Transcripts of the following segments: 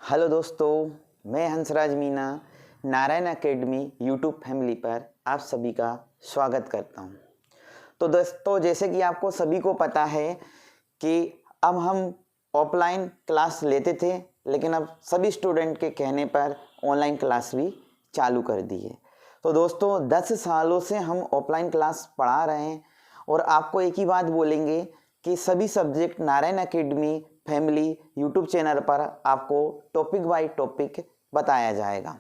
Hello दोस्तों, मैं Hansraj Meena Narayan academy YouTube family पर आप सभी का स्वागत करता हूं। तो दोस्तों, जैसे कि आपको सभी को पता है कि अब हम ऑफलाइन क्लास लेते थे, लेकिन अब सभी स्टूडेंट के कहने पर ऑनलाइन क्लास भी चालू कर दी है। तो दोस्तों, 10 सालों से हम ऑफलाइन क्लास पढ़ा रहे हैं और आपको एक ही बात बोलेंगे कि सभी subject Narayan academy family YouTube channel पर आपको टॉपिक बाय टॉपिक बताया जाएगा।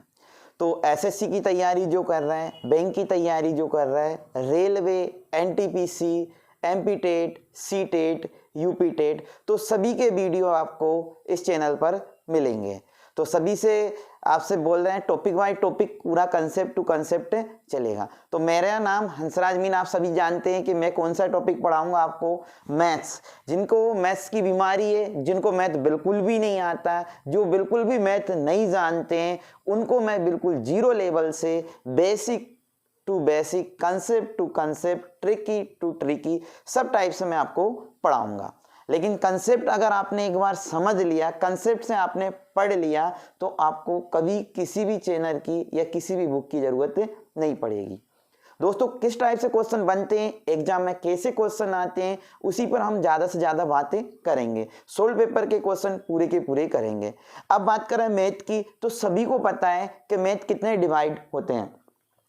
तो एसएससी की तैयारी जो कर रहा है, बैंक की तैयारी जो कर रहा है, railway, NTPC, MP TET, C TET, UP TET, तो सभी के वीडियो आपको इस चैनल पर मिलेंगे। तो सभी से आपसे बोल रहे हैं टॉपिक बाय टॉपिक पूरा कंसेप्ट टू कंसेप्ट चलेगा। तो मेरा नाम हंसराज मीना, आप सभी जानते हैं कि मैं कौन सा टॉपिक पढ़ाऊंगा आपको, मैथ्स। जिनको मैथ्स की बीमारी है, जिनको मैथ बिल्कुल भी नहीं आता, जो बिल्कुल भी मैथ नहीं जानते हैं, उनको मैं बिल्कुल जीरो लेवल से basic to basic, concept to concept, tricky to tricky सब टाइप से मैं आपको पढ़ाऊंगा। लेकिन कंसेप्ट अगर आपने एक बार समझ लिया, कंसेप्ट से आपने पढ़ लिया, तो आपको कभी किसी भी चैनल की या किसी भी बुक की जरूरत नहीं पड़ेगी। दोस्तों, किस टाइप से क्वेश्चन बनते हैं, एग्जाम में कैसे क्वेश्चन आते हैं, उसी पर हम ज़्यादा से ज़्यादा बातें करेंगे। सोल्व पेपर के क्वेश्चन पूरे के पूरे करेंगे। अब बात करें मैथ की, तो सभी को पता है कि मैथ कितने डिवाइड होते हैं।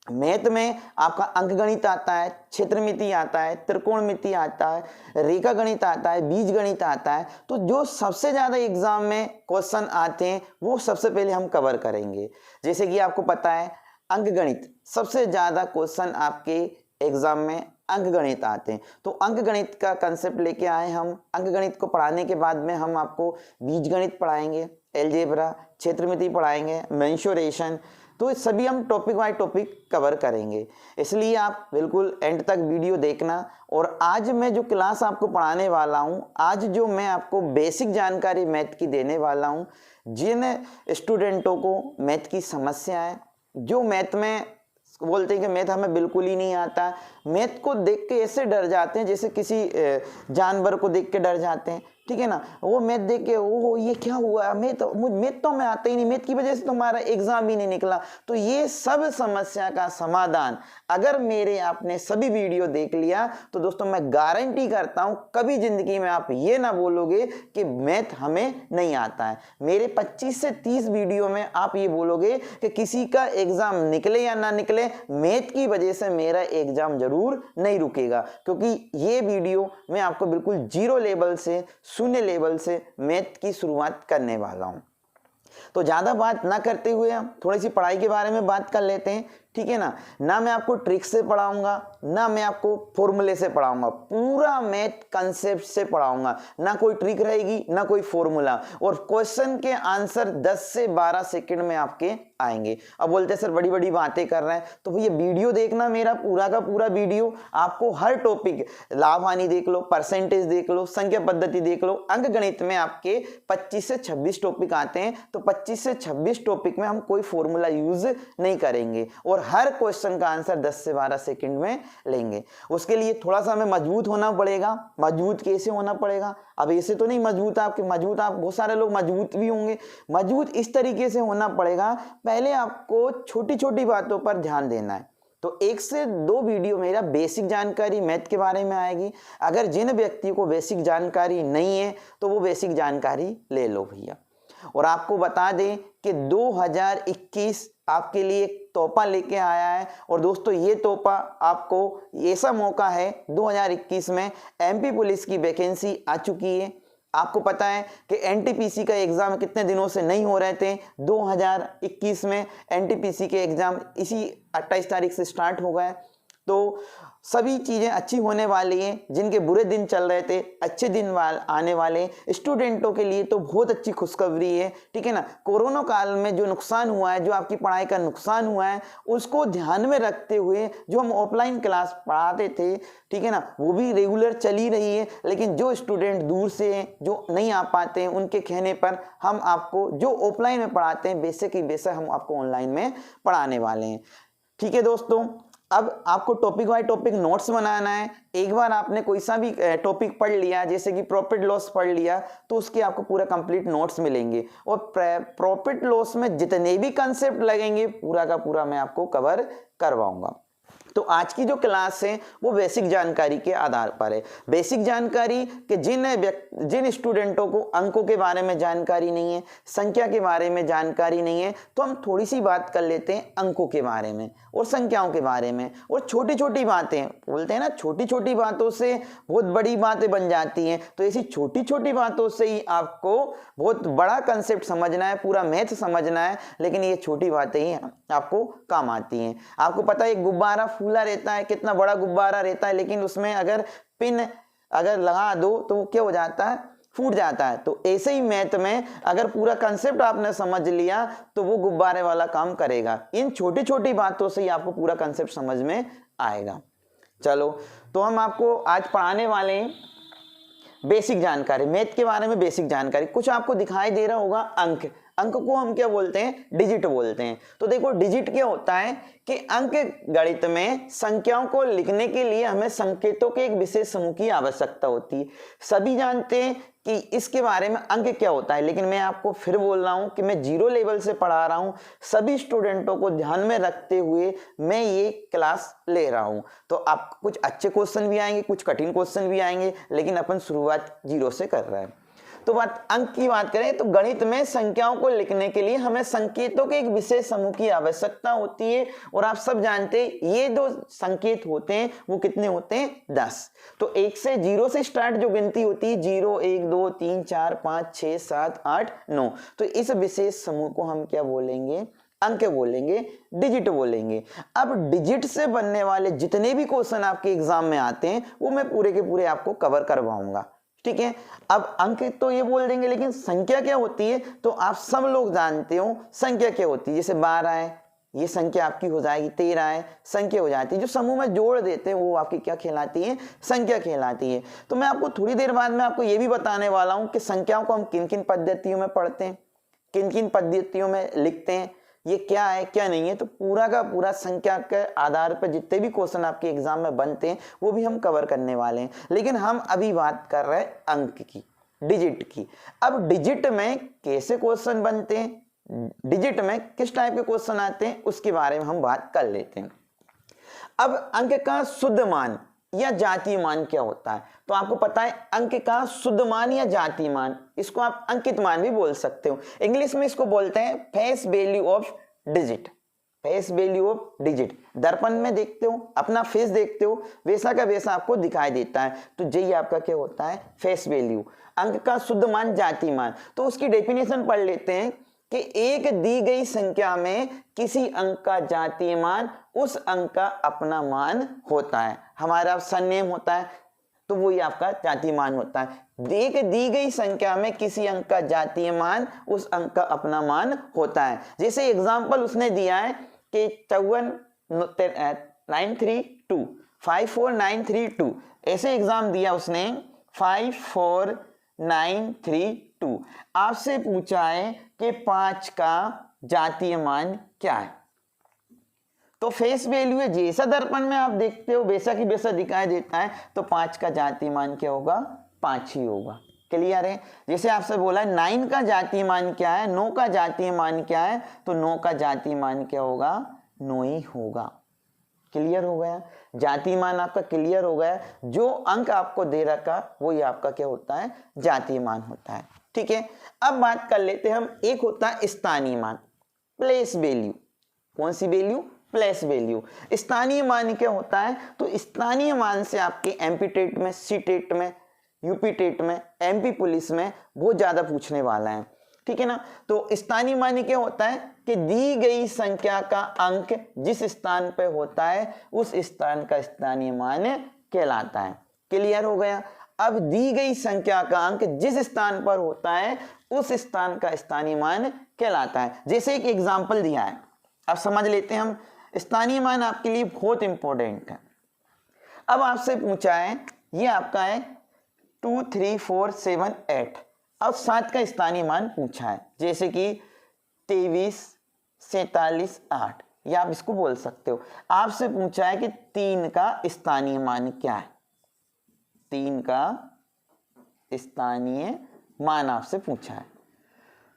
मैथ में आपका अंकगणित आता है, क्षेत्रमिति आता है, त्रिकोणमिति आता है, रेखा गणित आता है, बीज गणित आता है। तो जो सबसे ज़्यादा एग्जाम में क्वेश्चन आते हैं वो सबसे पहले हम कवर करेंगे। जैसे कि आपको पता है अंकगणित, सबसे ज़्यादा क्वेश्चन आपके एग्जाम में अंकगणित आते हैं। तो अंकगणित का कंसेप्ट लेके आए हम। अंकगणित को पढ़ाने के बाद में हम आपको बीजगणित पढ़ाएंगे, एलजेब्रा, क्षेत्रमिति पढ़ाएंगे, मेंसुरेशन। तो सभी हम टॉपिक बाय टॉपिक कवर करेंगे, इसलिए आप बिल्कुल एंड तक वीडियो देखना। और आज मैं जो क्लास आपको पढ़ाने वाला हूं, आज जो मैं आपको बेसिक जानकारी मैथ की देने वाला हूं, जिन स्टूडेंटों को मैथ की समस्या है, जो मैथ में बोलते हैं कि मैथ हमें बिल्कुल ही नहीं आता, मैथ को देख के ऐसे डर जाते हैं जैसे किसी जानवर को देख के डर जाते हैं, ठीक है ना। वो मैथ देख के वो ये क्या हुआ, मैथ तो हमें आता ही नहीं, मैथ की वजह से तो हमारा एग्जाम भी नहीं निकला। तो ये सब समस्या का समाधान अगर मेरे आपने सभी वीडियो देख लिया, तो दोस्तों मैं गारंटी करता हूं कभी जिंदगी में आप ये ना बोलोगे कि मैथ हमें नहीं आता है। मेरे 25 से 30 वीडियो में आप ये बोलोगे कि किसी का एग्जाम निकले या ना निकले, मैथ की वजह से मेरा एग्जाम जरूर नहीं रुकेगा। क्योंकि ये वीडियो मैं आपको बिल्कुल जीरो लेवल से, शून्य लेवल से मैथ की शुरुआत करने वाला हूं। तो ज्यादा बात ना करते हुए हम थोड़ी सी पढ़ाई के बारे में बात कर लेते हैं, ठीक है ना मैं आपको ट्रिक से पढ़ाऊंगा, ना मैं आपको फॉर्मूले से पढ़ाऊंगा, पूरा मैथ कंसेप्ट से पढ़ाऊंगा। ना कोई ट्रिक रहेगी, ना कोई फॉर्मूला। और क्वेश्चन के आंसर 10 से 12 सेकंड में आपके आएंगे। अब बोलते हैं सर बड़ी बड़ी बातें कर रहे हैं, तो भैया वीडियो देखना, मेरा पूरा का पूरा वीडियो आपको हर टॉपिक, लाभ हानि देख लो, परसेंटेज देख लो, संख्या पद्धति देख लो। अंक गणित में आपके 25 से 26 टॉपिक आते हैं, तो 25 से 26 टॉपिक में हम कोई फॉर्मूला यूज नहीं करेंगे और हर क्वेश्चन का आंसर 10 से 12 सेकंड में लेंगे। उसके लिए थोड़ा सा हमें मजबूत होना पड़ेगा। मजबूत कैसे होना पड़ेगा? अब ऐसे तो नहीं मजबूत आपके, मजबूत आप बहुत सारे लोग मजबूत भी होंगे। मजबूत इस तरीके से होना पड़ेगा, पहले आपको छोटी छोटी बातों पर ध्यान देना है। तो 1 से 2 वीडियो मेरा बेसिक जानकारी मैथ के बारे में आएगी। अगर जिन व्यक्ति को बेसिक जानकारी नहीं है तो वो बेसिक जानकारी ले लो भैया। और आपको बता दें कि 2021 आपके लिए एक तोहफा लेके आया है। और दोस्तों, ये तोहफा आपको ऐसा मौका है, 2021 में एमपी पुलिस की वैकेंसी आ चुकी है। आपको पता है कि एनटीपीसी का एग्जाम कितने दिनों से नहीं हो रहे थे। 2021 में एनटीपीसी के एग्जाम इसी 28 तारीख से स्टार्ट हो गए। तो सभी चीज़ें अच्छी होने वाली हैं। जिनके बुरे दिन चल रहे थे, अच्छे दिन आने वाले स्टूडेंटों के लिए तो बहुत अच्छी खुशखबरी है, ठीक है ना। कोरोना काल में जो नुकसान हुआ है, जो आपकी पढ़ाई का नुकसान हुआ है, उसको ध्यान में रखते हुए जो हम ऑफलाइन क्लास पढ़ाते थे, ठीक है ना, वो भी रेगुलर चली रही है। लेकिन जो स्टूडेंट दूर से हैं, जो नहीं आ पाते हैं, उनके कहने पर हम आपको जो ऑफलाइन में पढ़ाते हैं, बेसिक ही बेसिक हम आपको ऑनलाइन में पढ़ाने वाले हैं, ठीक है दोस्तों। अब आपको टॉपिक बाय टॉपिक नोट्स बनाना है। एक बार आपने कोई सा भी टॉपिक पढ़ लिया, जैसे कि प्रॉफिट लॉस पढ़ लिया, तो उसके आपको पूरा कंप्लीट नोट्स मिलेंगे और प्रॉफिट लॉस में जितने भी कंसेप्ट लगेंगे पूरा का पूरा मैं आपको कवर करवाऊंगा। तो आज की जो क्लास है वो बेसिक जानकारी के आधार पर है। बेसिक जानकारी कि जिन स्टूडेंटों को अंकों के बारे में जानकारी नहीं है, संख्या के बारे में जानकारी नहीं है, तो हम थोड़ी सी बात कर लेते हैं अंकों के बारे में और संख्याओं के बारे में। और छोटी छोटी बातें, बोलते हैं ना, छोटी छोटी बातों से बहुत बड़ी बातें बन जाती हैं। तो ऐसी छोटी छोटी बातों से ही आपको बहुत बड़ा कंसेप्ट समझना है, पूरा मैथ समझना है, लेकिन ये छोटी बातें ही आपको काम आती हैं। आपको पता है एक गुब्बारा फूला रहता है, कितना बड़ा गुब्बारा रहता है, लेकिन उसमें अगर पिन लगा दो तो वो क्या हो जाता है, फूट जाता है। तो ऐसे ही मैथ में अगर पूरा कंसेप्ट आपने समझ लिया तो वो गुब्बारे वाला काम करेगा। इन छोटी छोटी बातों से ही आपको पूरा कंसेप्ट समझ में आएगा। चलो, तो हम आपको आज पढ़ाने वाले हैं बेसिक जानकारी, मैथ के बारे में बेसिक जानकारी। कुछ आपको दिखाई दे रहा होगा अंक, अंक को हम क्या बोलते हैं, डिजिट बोलते हैं। तो देखो डिजिट क्या होता है कि अंक गणित में संख्याओं को लिखने के लिए हमें संकेतों के एक विशेष समूह की आवश्यकता होती है। सभी जानते हैं कि इसके बारे में अंक क्या होता है, लेकिन मैं आपको फिर बोल रहा हूं कि मैं 0 लेवल से पढ़ा रहा हूं, सभी स्टूडेंटों को ध्यान में रखते हुए मैं ये क्लास ले रहा हूं। तो आपको कुछ अच्छे क्वेश्चन भी आएंगे, कुछ कठिन क्वेश्चन भी आएंगे, लेकिन अपन शुरुआत 0 से कर रहे हैं। तो अंक की बात करें तो गणित में संख्याओं को लिखने के लिए हमें संकेतों के एक विशेष समूह की आवश्यकता होती है। और आप सब जानते हैं ये जो संकेत होते हैं वो कितने होते हैं, 10। तो 1 से 0 से स्टार्ट जो गिनती होती है 0 1 2 3 4 5 6 7 8 9, तो इस विशेष समूह को हम क्या बोलेंगे, अंक बोलेंगे, डिजिट बोलेंगे। अब डिजिट से बनने वाले जितने भी क्वेश्चन आपके एग्जाम में आते हैं वो मैं पूरे के पूरे आपको कवर करवाऊंगा, ठीक है। अब अंक तो ये बोल देंगे, लेकिन संख्या क्या होती है तो आप सब लोग जानते हो संख्या क्या होती है। जैसे 12 है, ये संख्या आपकी हो जाएगी, 13 है, संख्या हो जाती है। जो समूह में जोड़ देते हैं वो आपकी क्या कहलाती है, संख्या कहलाती है। तो मैं आपको थोड़ी देर बाद में आपको ये भी बताने वाला हूं कि संख्याओं को हम किन किन पद्धतियों में पढ़ते हैं, किन किन पद्धतियों में लिखते हैं, ये क्या है क्या नहीं है। तो पूरा का पूरा संख्या के आधार पर जितने भी क्वेश्चन आपके एग्जाम में बनते हैं वो भी हम कवर करने वाले हैं। लेकिन हम अभी बात कर रहे हैं अंक की, डिजिट की। अब डिजिट में कैसे क्वेश्चन बनते हैं, डिजिट में किस टाइप के क्वेश्चन आते हैं, उसके बारे में हम बात कर लेते हैं। अब अंक का शुद्ध मान या जातीय मान क्या होता है, तो आपको पता है अंक का शुद्ध मान या जातीय मान, इसको आप अंकित मान भी बोल सकते हो। इंग्लिश में इसको बोलते हैं face value of digit, face value of digit. दर्पण में देखते हो, अपना फेस देखते हो, वैसा का वैसा आपको दिखाई देता है, तो यही आपका क्या होता है, फेस वैल्यू। अंक का शुद्ध मान, जातीय मान, तो उसकी डेफिनेशन पढ़ लेते हैं कि एक दी गई संख्या में किसी अंक का जातीय मान उस अंक का अपना मान होता है। हमारा सरनेम होता है तो वही आपका जातीय मान होता है। एक दी गई संख्या में किसी अंक का जातीय मान उस अंक का अपना मान होता है। जैसे एग्जांपल उसने दिया है कि 54932, ऐसे एग्जाम दिया उसने 54932। आपसे पूछा है कि 5 का जातीय मान क्या है, तो फेस वैल्यू है, जैसा दर्पण में आप देखते हो वैसा की वैसा दिखाई देता है, तो 5 का जातीय मान क्या होगा, 5 ही होगा। क्लियर है। जैसे आपसे बोला 9 का जातीय मान क्या है, 9 का जातीय मान क्या है, तो 9 का जातीय मान क्या होगा, 9 ही होगा। क्लियर हो गया, जातीय मान आपका क्लियर हो गया। जो अंक आपको दे रखा वही आपका क्या होता है, जातीय मान होता है, ठीक है। अब बात कर लेते हैं हम, एक होता है स्थानीय मान, प्लेस वैल्यू। कौन सी वैल्यू, प्लेस वैल्यू। स्थानीय मान क्या होता है, तो स्थानीय मान से आपके एमपी टेट में, सी टेट में, यूपी टेट में, एमपी पुलिस में बहुत ज्यादा पूछने वाला है, ठीक है ना। तो स्थानीय मान क्या होता है कि दी गई संख्या का अंक जिस स्थान पे होता है उस स्थान का स्थानीय मान कहलाता है। क्लियर हो गया। अब दी गई संख्या का अंक जिस स्थान पर होता है उस स्थान का स्थानीय मान कहलाता है। जैसे एक एग्जांपल दिया है, अब समझ लेते हैं हम। स्थानीय मान आपके लिए बहुत इंपॉर्टेंट है। अब आपसे पूछा है, ये आपका है 2 3 4 7 8, अब 7 का स्थानीय मान पूछा है, जैसे कि 23 47 8, या आप इसको बोल सकते हो। आपसे पूछा है कि 3 का स्थानीय मान क्या है, 3 का स्थानीय मान आपसे पूछा है।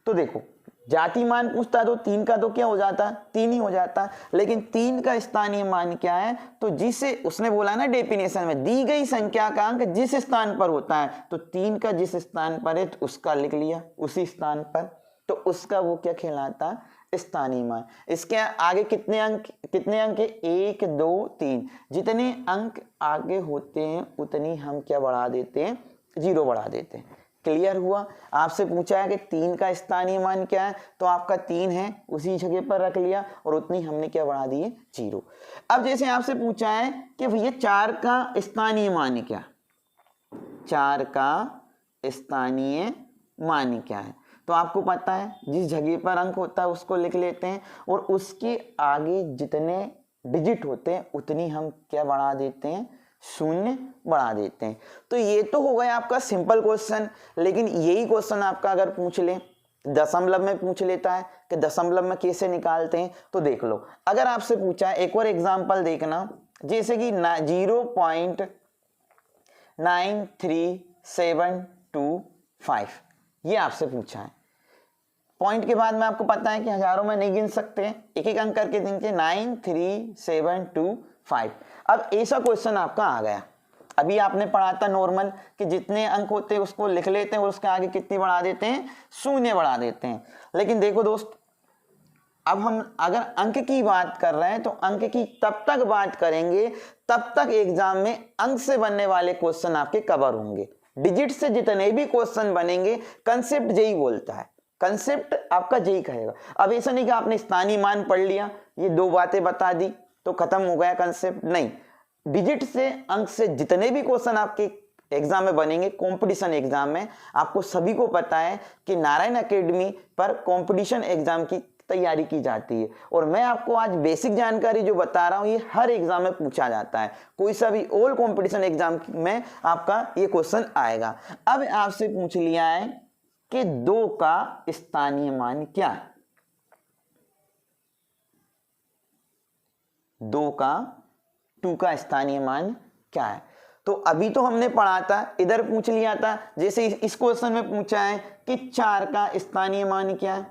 तो देखो जाति मान पूछता तो 3 का तो क्या हो जाता, 3 ही हो जाता, लेकिन 3 का स्थानीय मान क्या है, तो जिसे उसने बोला ना डेफिनेशन में, दी गई संख्या का अंक जिस स्थान पर होता है, तो 3 का जिस स्थान पर है तो उसका लिख लिया उसी स्थान पर, तो उसका वो क्या कहलाता, स्थानीय मान। इसके आगे कितने अंक है, 1 2 3, जितने अंक आगे होते हैं उतनी हम क्या बढ़ा देते हैं, 0 बढ़ा देते हैं। क्लियर हुआ। आपसे पूछा है कि 3 का स्थानीय मान क्या है, तो आपका 3 है उसी जगह पर रख लिया और उतनी हमने क्या बढ़ा दिए, 0। अब जैसे आपसे पूछा है कि भैया 4 का स्थानीय मान क्या, 4 का स्थानीय मान क्या है, तो आपको पता है जिस जगह पर अंक होता है उसको लिख लेते हैं और उसके आगे जितने डिजिट होते हैं उतनी हम क्या बढ़ा देते हैं, 0 बढ़ा देते हैं। तो ये तो हो गया आपका सिंपल क्वेश्चन, लेकिन यही क्वेश्चन आपका अगर पूछ ले दशमलव में पूछ लेता है कि दशमलव में कैसे निकालते हैं, तो देख लो। अगर आपसे पूछा है, एक और एग्जांपल देखना, जैसे कि 0.9372 ये आपसे पूछा है। पॉइंट के बाद में आपको पता है कि हजारों में नहीं गिन सकते, एक एक अंक करके गिनते, 93725। अब ऐसा क्वेश्चन आपका आ गया, अभी आपने पढ़ा था नॉर्मल कि जितने अंक होते हैं उसको लिख लेते हैं और उसके आगे कितनी बढ़ा देते हैं, 0 बढ़ा देते हैं। लेकिन देखो दोस्त, अब हम अगर अंक की बात कर रहे हैं तो अंक की तब तक बात करेंगे तब तक एग्जाम में अंक से बनने वाले क्वेश्चन आपके कवर होंगे। डिजिट से जितने भी क्वेश्चन बनेंगे, कंसेप्ट यही बोलता है, कंसेप्ट आपका यही कहेगा। अब ऐसा नहीं कि आपने स्थानीय मान पढ़ लिया, ये 2 बातें बता दी तो खत्म हो गया कंसेप्ट, नहीं। डिजिट से अंक से जितने भी क्वेश्चन आपके एग्जाम में बनेंगे, कंपटीशन एग्जाम में, आपको सभी को पता है कि नारायण एकेडमी पर कंपटीशन एग्जाम की तैयारी की जाती है। और मैं आपको आज बेसिक जानकारी जो बता रहा हूं ये हर एग्जाम में पूछा जाता है, कोई सा भी ऑल कंपटीशन एग्जाम में आपका ये क्वेश्चन आएगा। अब आपसे पूछ लिया है कि 2 का स्थानीय मान क्या है, 2 का स्थानीय मान क्या है। तो अभी तो हमने पढ़ा था, इधर पूछ लिया था, जैसे इस क्वेश्चन में पूछा है कि 4 का स्थानीय मान क्या है,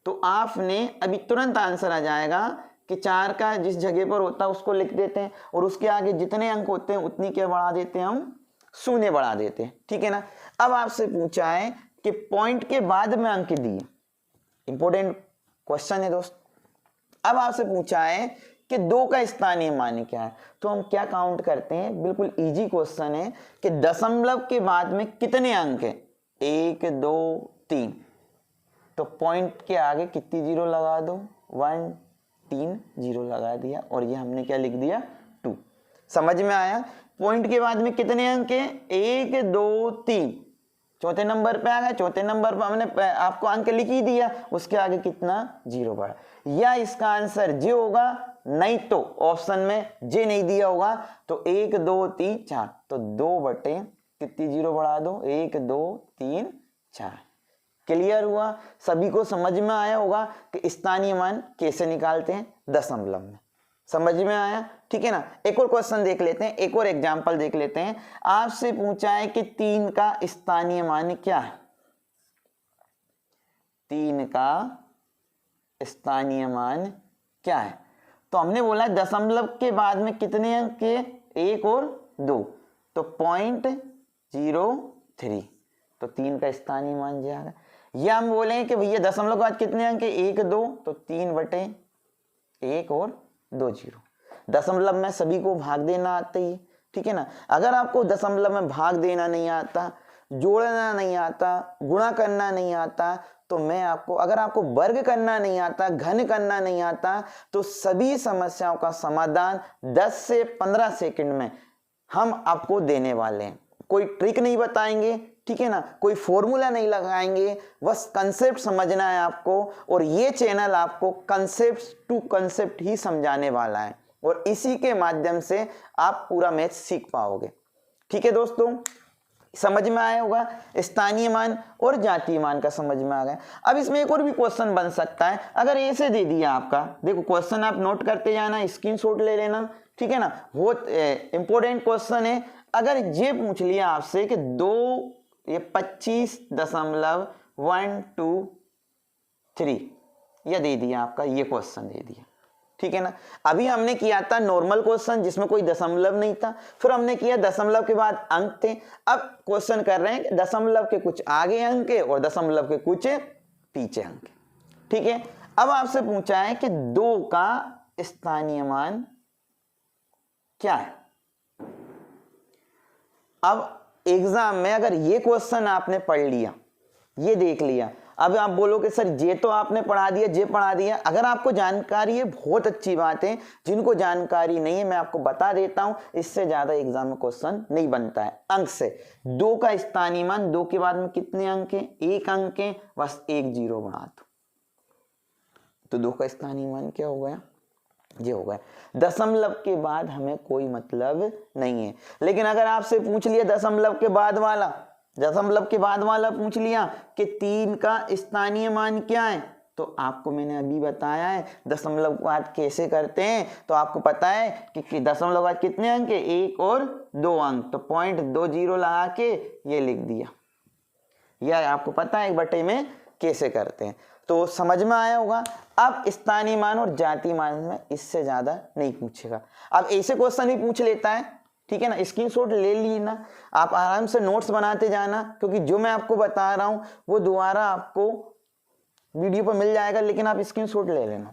तो आपने अभी तुरंत आंसर आ जाएगा कि 4 का जिस जगह पर होता है उसको लिख देते हैं और उसके आगे जितने अंक होते हैं उतनी क्या बढ़ा देते हैं, हम 0 बढ़ा देते हैं, ठीक है ना। अब आपसे पूछा है कि पॉइंट के बाद में अंक दिए, इंपॉर्टेंट क्वेश्चन है दोस्त। अब आपसे पूछा है कि 2 का स्थानीय मान क्या है, तो हम क्या काउंट करते हैं, बिल्कुल इजी क्वेश्चन है कि दशमलव के बाद में कितने अंक है, 1 2 3, तो पॉइंट के आगे कितनी 0 लगा दो, 1 3 0 लगा दिया और ये हमने क्या लिख दिया, 2। समझ में आया। पॉइंट के बाद में कितने अंक है, 1 2 3, चौथे नंबर पे आ गया, चौथे नंबर पर हमने आपको अंक लिख ही दिया, उसके आगे कितना, 0 बढ़ा। या इसका आंसर जे होगा, नहीं तो ऑप्शन में जे नहीं दिया होगा, तो 1 2 3 4, तो 2 बटे कितनी 0 बढ़ा दो, 1 2 3 4। क्लियर हुआ, सभी को समझ में आया होगा कि स्थानीय मान कैसे निकालते हैं दशमलव में, समझ में आया, ठीक है ना। एक और क्वेश्चन देख लेते हैं, एक और एग्जांपल देख लेते हैं। आपसे पूछा है कि 3 का स्थानीय मान क्या है, 3 का स्थानीय मान क्या है, तो हमने बोला दशमलव के बाद में कितने अंक के, 1 और 2, तो 0.03, तो 3 का स्थानीय मान जाएगा। या हम बोले कि भैया दशमलव के बाद कितने अंक है, 1 2, तो 3 बटे 1 और 2 0। दशमलव में सभी को भाग देना आता ही, ठीक है ना। अगर आपको दशमलव में भाग देना नहीं आता, जोड़ना नहीं आता, गुणा करना नहीं आता, तो मैं आपको, अगर आपको वर्ग करना नहीं आता, घन करना नहीं आता, तो सभी समस्याओं का समाधान 10 से 15 सेकंड में हम आपको देने वाले हैं। कोई ट्रिक नहीं बताएंगे, ठीक है ना, कोई फॉर्मूला नहीं लगाएंगे, बस कंसेप्ट समझना है आपको। और ये चैनल आपको कंसेप्ट टू कंसेप्ट ही समझाने वाला है और इसी के माध्यम से आप पूरा मैथ सीख पाओगे, ठीक है दोस्तों। समझ में आया होगा, स्थानीय मान और जातीय मान का समझ में आ गया। अब इसमें एक और भी क्वेश्चन बन सकता है, अगर ऐसे दे दिया आपका, देखो क्वेश्चन आप नोट करते जाना, स्क्रीनशॉट ले लेना, ठीक है ना, बहुत इंपॉर्टेंट क्वेश्चन है। अगर ये पूछ लिया आपसे कि 25.123 यह दे दिया आपका, ये क्वेश्चन दे दिया, ठीक है ना। अभी हमने किया था नॉर्मल क्वेश्चन जिसमें कोई दशमलव नहीं था, फिर हमने किया दशमलव के बाद अंक थे। अब क्वेश्चन कर रहे हैं कि दशमलव के कुछ आगे अंक है और दशमलव के कुछ पीछे अंक, ठीक है। अब आपसे पूछा है कि 2 का स्थानीय मान क्या है। अब एग्जाम में अगर ये क्वेश्चन आपने पढ़ लिया, ये देख लिया, अब आप बोलोगे सर ये तो आपने पढ़ा दिया, ये पढ़ा दिया। अगर आपको जानकारी है बहुत अच्छी बात है, जिनको जानकारी नहीं है मैं आपको बता देता हूं, इससे ज्यादा एग्जाम में क्वेश्चन नहीं बनता है अंक से। 2 का स्थानीय मान, 2 के बाद में कितने अंक हैं, 1 अंक है, बस 1 0 बढ़ा दो तो 2 का स्थानीय मान क्या हो गया, ये हो गया। दशमलव के बाद हमें कोई मतलब नहीं है। लेकिन अगर आपसे पूछ लिया दशमलव के बाद वाला पूछ लिया कि 3 का स्थानीय मान क्या है, तो आपको मैंने अभी बताया है दशमलव के बाद कैसे करते हैं। तो आपको पता है कि दशमलव के बाद कितने अंक है, 1 और 2 अंक, तो 0.20 लगा के ये लिख दिया। यह आपको पता है 1/में कैसे करते हैं, तो समझ में आया होगा। अब स्थानीय मान और जातीय मान में इससे ज्यादा नहीं पूछेगा। अब ऐसे क्वेश्चन भी पूछ लेता है, ठीक है ना, स्क्रीनशॉट ले लेना, आप आराम से नोट्स बनाते जाना, क्योंकि जो मैं आपको बता रहा हूं वो दोबारा आपको वीडियो पर मिल जाएगा, लेकिन आप स्क्रीनशॉट ले लेना।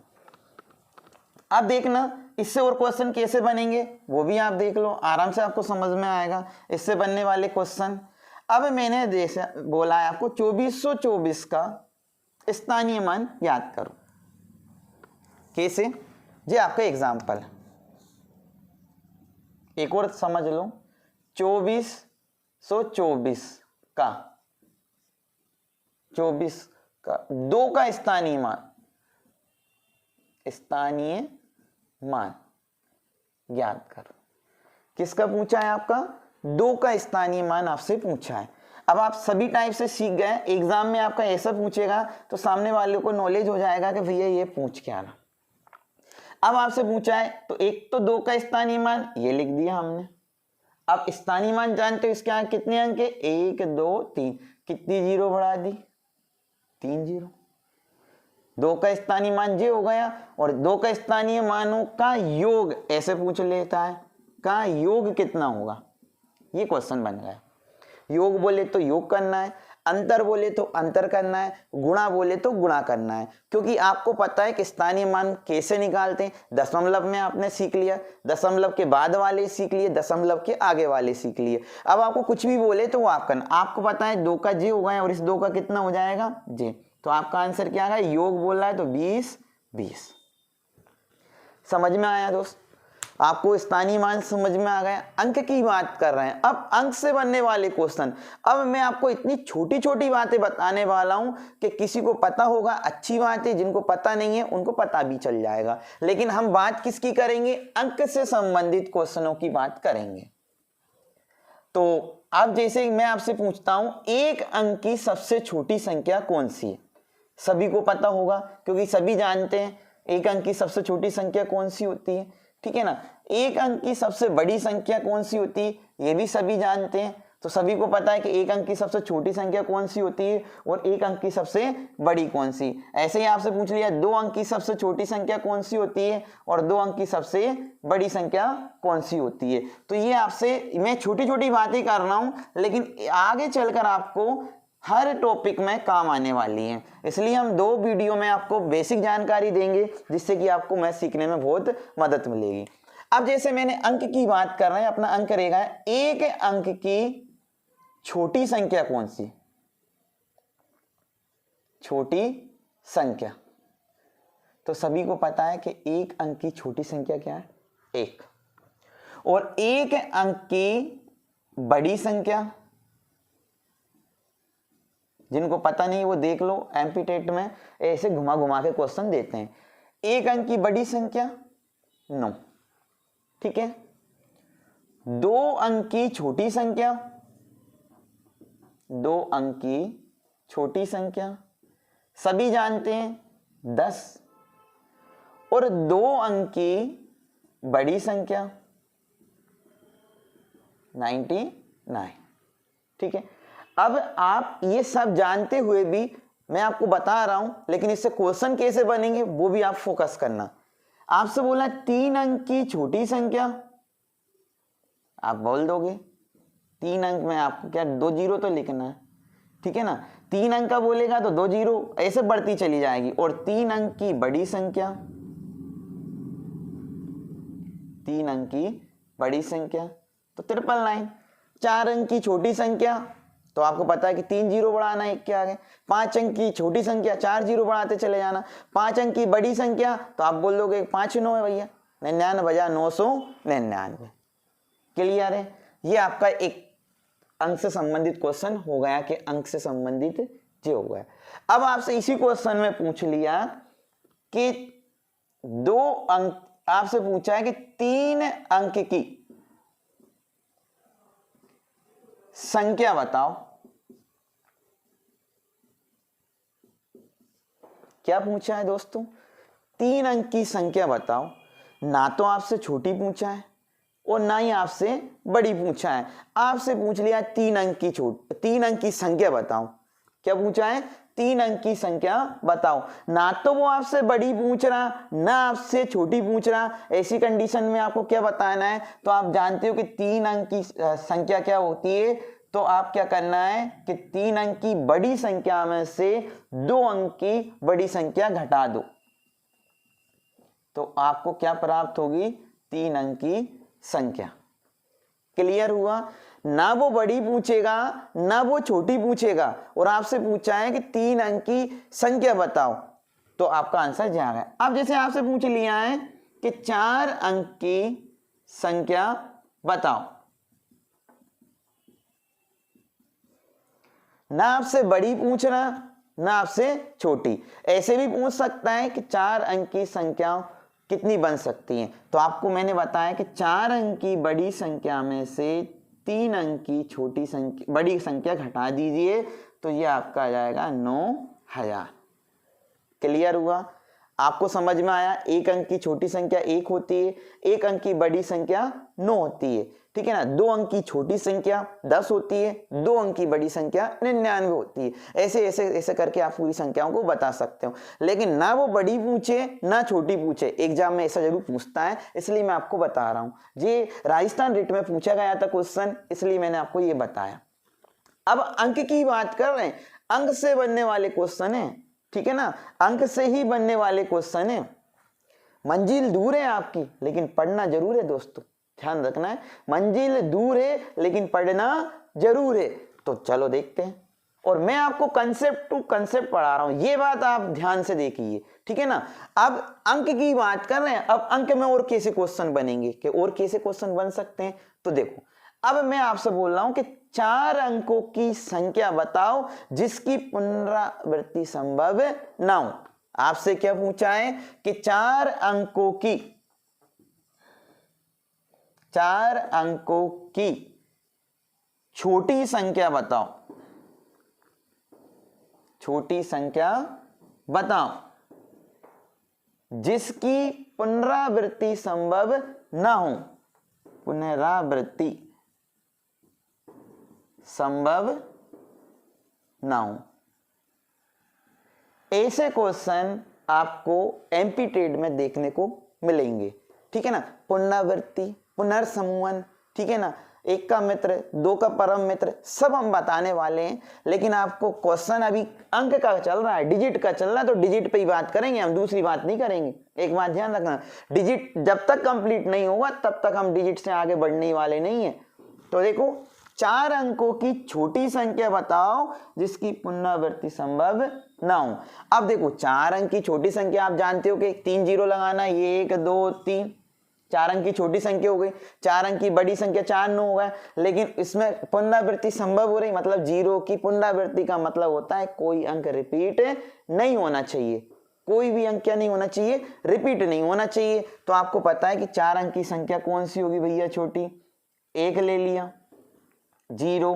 अब देखना इससे और क्वेश्चन कैसे बनेंगे वो भी आप देख लो, आराम से आपको समझ में आएगा इससे बनने वाले क्वेश्चन। अब मैंने जैसे बोला है आपको 2424 का स्थानीय मान याद करो। कैसे, ये आपका एग्जाम्पल है, एक और समझ लो। 2424 का 2 का स्थानीय मान याद करो। किसका पूछा है, आपका 2 का स्थानीय मान आपसे पूछा है। अब आप सभी टाइप से सीख गए, एग्जाम में आपका ऐसा पूछेगा तो सामने वाले को नॉलेज हो जाएगा कि भैया ये पूछ क्या रहा। अब आपसे पूछा है तो एक तो 2 का स्थानीय मान ये लिख दिया हमने। अब स्थानीय मान जानते हो इसके आगे कितने अंक है, 1 2 3, कितनी 0 बढ़ा दी, 3 0। 2 का स्थानीय मान ये हो गया, और 2 का स्थानीय मानों का योग ऐसे पूछ लेता है, का योग कितना होगा, ये क्वेश्चन बन गया। योग बोले तो योग करना है, अंतर बोले तो अंतर करना है, गुणा बोले तो गुणा करना है। क्योंकि आपको पता है कि स्थानीय मान कैसे निकालते हैं, दशमलव में आपने सीख लिया, दशमलव के बाद वाले सीख लिए, दशमलव के आगे वाले सीख लिए। अब आपको कुछ भी बोले तो वो आप करना, आपको पता है 2 का जे हो गया और इस 2 का कितना हो जाएगा जे, तो आपका आंसर क्या है, योग बोल रहा है तो 20 20। समझ में आया दोस्त, आपको स्थानीय मान समझ में आ गया। अंक की बात कर रहे हैं, अब अंक से बनने वाले क्वेश्चन। अब मैं आपको इतनी छोटी छोटी बातें बताने वाला हूं कि किसी को पता होगा अच्छी बात है, जिनको पता नहीं है उनको पता भी चल जाएगा। लेकिन हम बात किसकी करेंगे, अंक से संबंधित क्वेश्चनों की बात करेंगे। तो अब जैसे मैं आपसे पूछता हूं, एक अंक की सबसे छोटी संख्या कौन सी है, सभी को पता होगा क्योंकि सभी जानते हैं एक अंक की सबसे छोटी संख्या कौन सी होती है, ठीक है ना। एक अंक की सबसे बड़ी संख्या कौन सी होती है, ये भी सभी जानते हैं। तो सभी को पता है कि एक अंक की सबसे छोटी संख्या कौन सी होती है और एक अंक की सबसे बड़ी कौन सी। ऐसे ही आपसे पूछ लिया 2 अंक की सबसे छोटी संख्या कौन सी होती है और 2 अंक की सबसे बड़ी संख्या कौन सी होती है। तो ये आपसे मैं छोटी छोटी बातें कर रहा हूं, लेकिन आगे चलकर आपको हर टॉपिक में काम आने वाली है। इसलिए हम 2 वीडियो में आपको बेसिक जानकारी देंगे, जिससे कि आपको मैथ सीखने में बहुत मदद मिलेगी। अब जैसे मैंने अंक की बात कर रहे हैं, अपना अंक रहेगा एक अंक की छोटी संख्या कौन सी, छोटी संख्या। तो सभी को पता है कि एक अंक की छोटी संख्या क्या है, 1। और एक अंक की बड़ी संख्या, जिनको पता नहीं वो देख लो, एमपी टेट में ऐसे घुमा घुमा के क्वेश्चन देते हैं। एक अंक की बड़ी संख्या 9, ठीक है। 2 अंक की छोटी संख्या 2 अंक की छोटी संख्या, सभी जानते हैं 10, और 2 अंक की बड़ी संख्या 99। ठीक है, अब आप ये सब जानते हुए भी मैं आपको बता रहा हूं, लेकिन इससे क्वेश्चन कैसे बनेंगे वो भी आप फोकस करना। आपसे बोला 3 अंक की छोटी संख्या, आप बोल दोगे 3 अंक में आपको क्या 2 जीरो तो लिखना है, ठीक है ना। 3 अंक का बोलेगा तो 2 जीरो ऐसे बढ़ती चली जाएगी। और 3 अंक की बड़ी संख्या, 3 अंक की बड़ी संख्या तो 999। 4 अंक की छोटी संख्या तो आपको पता है कि 3 जीरो बढ़ाना है के आगे। 5 अंक की छोटी संख्या 4 जीरो बढ़ाते चले जाना। 5 अंक की बड़ी संख्या तो आप बोल दोगे 5 9 है भैया, 99 बजा 999। क्लियर है, ये आपका एक अंक से संबंधित क्वेश्चन हो गया कि अंक से संबंधित ये हो गया। अब आपसे इसी क्वेश्चन में पूछ लिया कि 2 अंक, आपसे पूछा है कि 3 अंक की संख्या बताओ। क्या पूछा है दोस्तों? 3 अंक की संख्या बताओ। ना तो आपसे छोटी पूछा है और ना ही आपसे बड़ी पूछा है, आपसे पूछ लिया 3 अंक की संख्या बताओ। क्या पूछा है? 3 अंक की संख्या बताओ। ना तो वो आपसे बड़ी पूछ रहा, ना आपसे छोटी पूछ रहा। ऐसी कंडीशन में आपको क्या बताना है? तो आप जानते हो कि 3 अंक की संख्या क्या होती है, तो आप क्या करना है कि 3 अंक की बड़ी संख्या में से 2 अंक की बड़ी संख्या घटा दो, तो आपको क्या प्राप्त होगी? 3 अंक की संख्या। क्लियर हुआ? ना वो बड़ी पूछेगा ना वो छोटी पूछेगा, और आपसे पूछा है कि 3 अंक की संख्या बताओ, तो आपका आंसर जा रहा है। अब जैसे आपसे पूछ लिया है कि 4 अंक की संख्या बताओ, ना आपसे बड़ी पूछ रहा ना आपसे छोटी। ऐसे भी पूछ सकता है कि 4 अंक की संख्या कितनी बन सकती हैं, तो आपको मैंने बताया कि 4 अंक की बड़ी संख्या में से 3 अंक की छोटी संख्या, बड़ी संख्या घटा दीजिए, तो ये आपका आ जाएगा 9000। क्लियर हुआ? आपको समझ में आया? 1 अंक की छोटी संख्या 1 होती है, 1 अंक की बड़ी संख्या 9 होती है, ठीक है ना। 2 अंक की छोटी संख्या 10 होती है, 2 अंक की बड़ी संख्या 99 होती है। ऐसे ऐसे ऐसे करके आप पूरी संख्याओं को बता सकते हो। लेकिन ना वो बड़ी पूछे ना छोटी पूछे, एग्जाम में ऐसा जरूर पूछता है, इसलिए मैं आपको बता रहा हूँ। ये राजस्थान रिट में पूछा गया था क्वेश्चन, इसलिए मैंने आपको ये बताया। अब अंक की बात कर रहे हैं, अंक से बनने वाले क्वेश्चन है, ठीक है ना। अंक से ही बनने वाले क्वेश्चन है। मंजिल दूर है आपकी, लेकिन पढ़ना जरूर है दोस्तों, ध्यान रखना है। मंजिल दूर है लेकिन पढ़ना जरूर है। तो चलो देखते हैं, और मैं आपको कंसेप्ट टू कंसेप्ट पढ़ा रहा हूं, ये बात आप ध्यान से देखिए, ठीक है ना। अब अंक की बात कर रहे हैं, अब अंक में और कैसे क्वेश्चन बनेंगे, कि और कैसे क्वेश्चन बन सकते हैं, तो देखो अब मैं आपसे बोल रहा हूं कि 4 अंकों की संख्या बताओ जिसकी पुनरावृत्ति संभव ना हो। आपसे क्या पूछा है कि 4 अंकों की छोटी संख्या बताओ, छोटी संख्या बताओ जिसकी पुनरावृत्ति संभव ना हो, पुनरावृत्ति संभव ना हो। ऐसे क्वेश्चन आपको एमपी टेड में देखने को मिलेंगे, ठीक है ना। पुनरावृत्ति, पुनर्समूहन, ठीक है ना, 1 का मित्र, 2 का परम मित्र, सब हम बताने वाले हैं। लेकिन आपको क्वेश्चन अभी अंक का चल रहा है, डिजिट का चल रहा है, तो डिजिट पे ही बात करेंगे हम, दूसरी बात नहीं करेंगे। एक बात ध्यान रखना, डिजिट जब तक कंप्लीट नहीं होगा तब तक हम डिजिट से आगे बढ़ने वाले नहीं है। तो देखो 4 अंकों की छोटी संख्या बताओ जिसकी पुनरावृत्ति संभव ना हो। अब देखो 4 अंक की छोटी संख्या आप जानते हो कि 3 जीरो लगाना, ये 1 2 3, 4 अंक की छोटी संख्या हो गई। 4 अंक की बड़ी संख्या 4 9 होगा, लेकिन इसमें पुनरावृत्ति संभव हो रही, मतलब जीरो की पुनरावृत्ति का मतलब होता है कोई अंक रिपीट नहीं होना चाहिए, कोई भी अंक क्या नहीं होना चाहिए, रिपीट नहीं होना चाहिए। तो आपको पता है कि 4 अंक की संख्या कौन सी होगी भैया, छोटी। 1 ले लिया, 0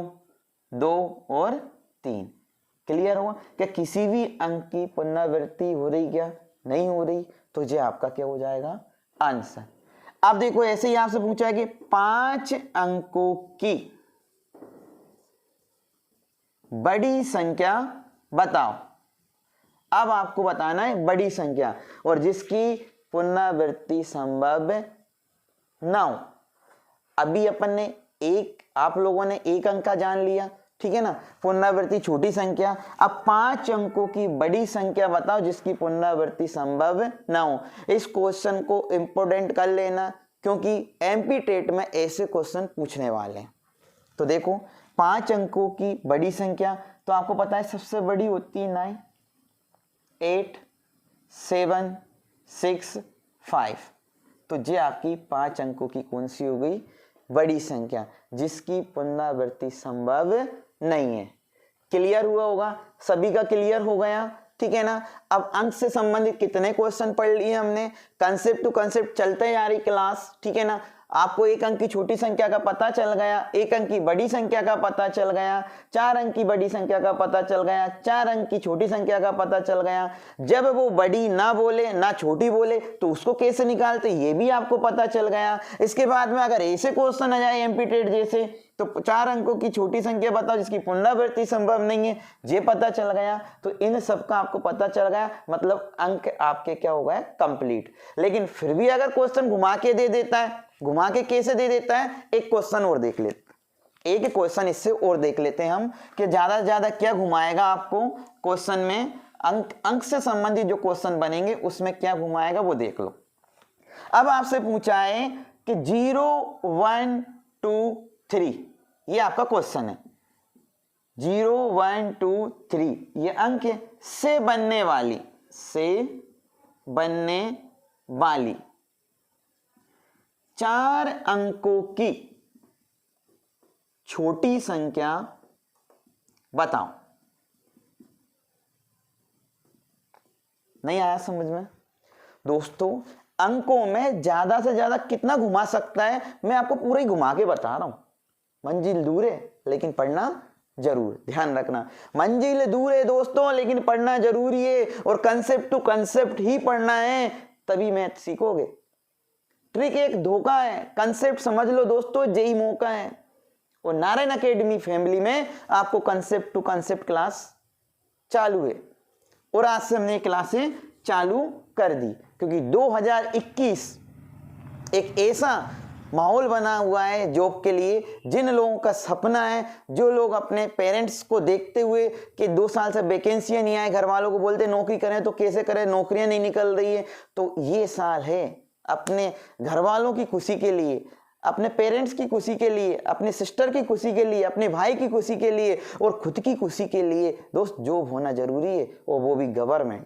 2 और 3। क्लियर हुआ? क्या किसी भी अंक की पुनरावृत्ति हो रही क्या? नहीं हो रही, तो ये आपका क्या हो जाएगा? आंसर। अब देखो ऐसे ही आपसे पूछा है कि 5 अंकों की बड़ी संख्या बताओ। अब आपको बताना है बड़ी संख्या और जिसकी पुनरावृत्ति संभव ना हो। अभी अपन ने आप लोगों ने एक अंक का जान लिया, ठीक है ना, पुनरावृत्ति छोटी संख्या। अब 5 अंकों की बड़ी संख्या बताओ जिसकी पुनरावृत्ति संभव ना हो। इस क्वेश्चन को इंपोर्टेंट कर लेना क्योंकि एमपी टेट में ऐसे क्वेश्चन पूछने वाले हैं। तो देखो 5 अंकों की बड़ी संख्या, तो आपको पता है सबसे बड़ी होती है 9, 8, 7, 6, 5। तो ये आपकी 5 अंकों की कौन सी हो गई? बड़ी संख्या जिसकी पुनरावृत्ति संभव नहीं है। क्लियर हुआ होगा? सभी का क्लियर हो गया, ठीक है ना। अब अंक से संबंधित कितने क्वेश्चन पढ़ लिए हमने? कंसेप्ट टू कंसेप्ट चलते जा रही क्लास, ठीक है ना। आपको एक अंक की छोटी संख्या का पता चल गया, एक अंक की बड़ी संख्या का पता चल गया, 4 अंक की बड़ी संख्या का पता चल गया, 4 अंक की छोटी संख्या का पता चल गया। जब वो बड़ी ना बोले ना छोटी बोले तो उसको कैसे निकालते ये भी आपको पता चल गया। इसके बाद में अगर ऐसे क्वेश्चन आ जाए एमपी टेट जैसे, तो 4 अंकों की छोटी संख्या बताओ जिसकी पुनरावृत्ति संभव नहीं है, ये पता चल गया। तो इन सब का आपको पता चल गया, मतलब अंक आपके क्या हो गए? कंप्लीट। लेकिन फिर भी अगर क्वेश्चन घुमा के दे देता है, घुमा के कैसे दे देता है? एक क्वेश्चन और देख लेते, एक क्वेश्चन इससे और देख लेते हैं हम कि ज्यादा से ज्यादा क्या घुमाएगा आपको क्वेश्चन में। अंक से संबंधित जो क्वेश्चन बनेंगे उसमें क्या घुमाएगा वो देख लो। अब आपसे पूछा है कि 0, 1, 2, 3 ये आपका क्वेश्चन है। 0, 1, 2, 3 ये अंक है। से बनने वाली 4 अंकों की छोटी संख्या बताओ। नहीं आया समझ में? दोस्तों अंकों में ज्यादा से ज्यादा कितना घुमा सकता है मैं आपको पूरा ही घुमा के बता रहा हूं। मंजिल दूर है लेकिन पढ़ना जरूर, ध्यान रखना। मंजिल दूर है दोस्तों लेकिन पढ़ना जरूरी है और कंसेप्ट टू कंसेप्ट ही पढ़ना है, तभी मैथ सीखोगे। ट्रिक एक धोखा है, कंसेप्ट समझ लो दोस्तों, यही मौका है। और नारायण एकेडमी फैमिली में आपको कंसेप्ट टू कंसेप्ट क्लास चालू है और आज से हमने क्लासें चालू कर दी क्योंकि 2021 एक ऐसा माहौल बना हुआ है जॉब के लिए। जिन लोगों का सपना है, जो लोग अपने पेरेंट्स को देखते हुए कि 2 साल से वैकेंसियां नहीं आए, घर वालों को बोलते नौकरी करें तो कैसे करें, नौकरियां नहीं निकल रही है, तो ये साल है अपने घर वालों की खुशी के लिए, अपने पेरेंट्स की खुशी के लिए, अपने सिस्टर की खुशी के लिए, अपने भाई की खुशी के लिए और खुद की खुशी के लिए दोस्त जॉब होना जरूरी है और वो भी गवर्नमेंट।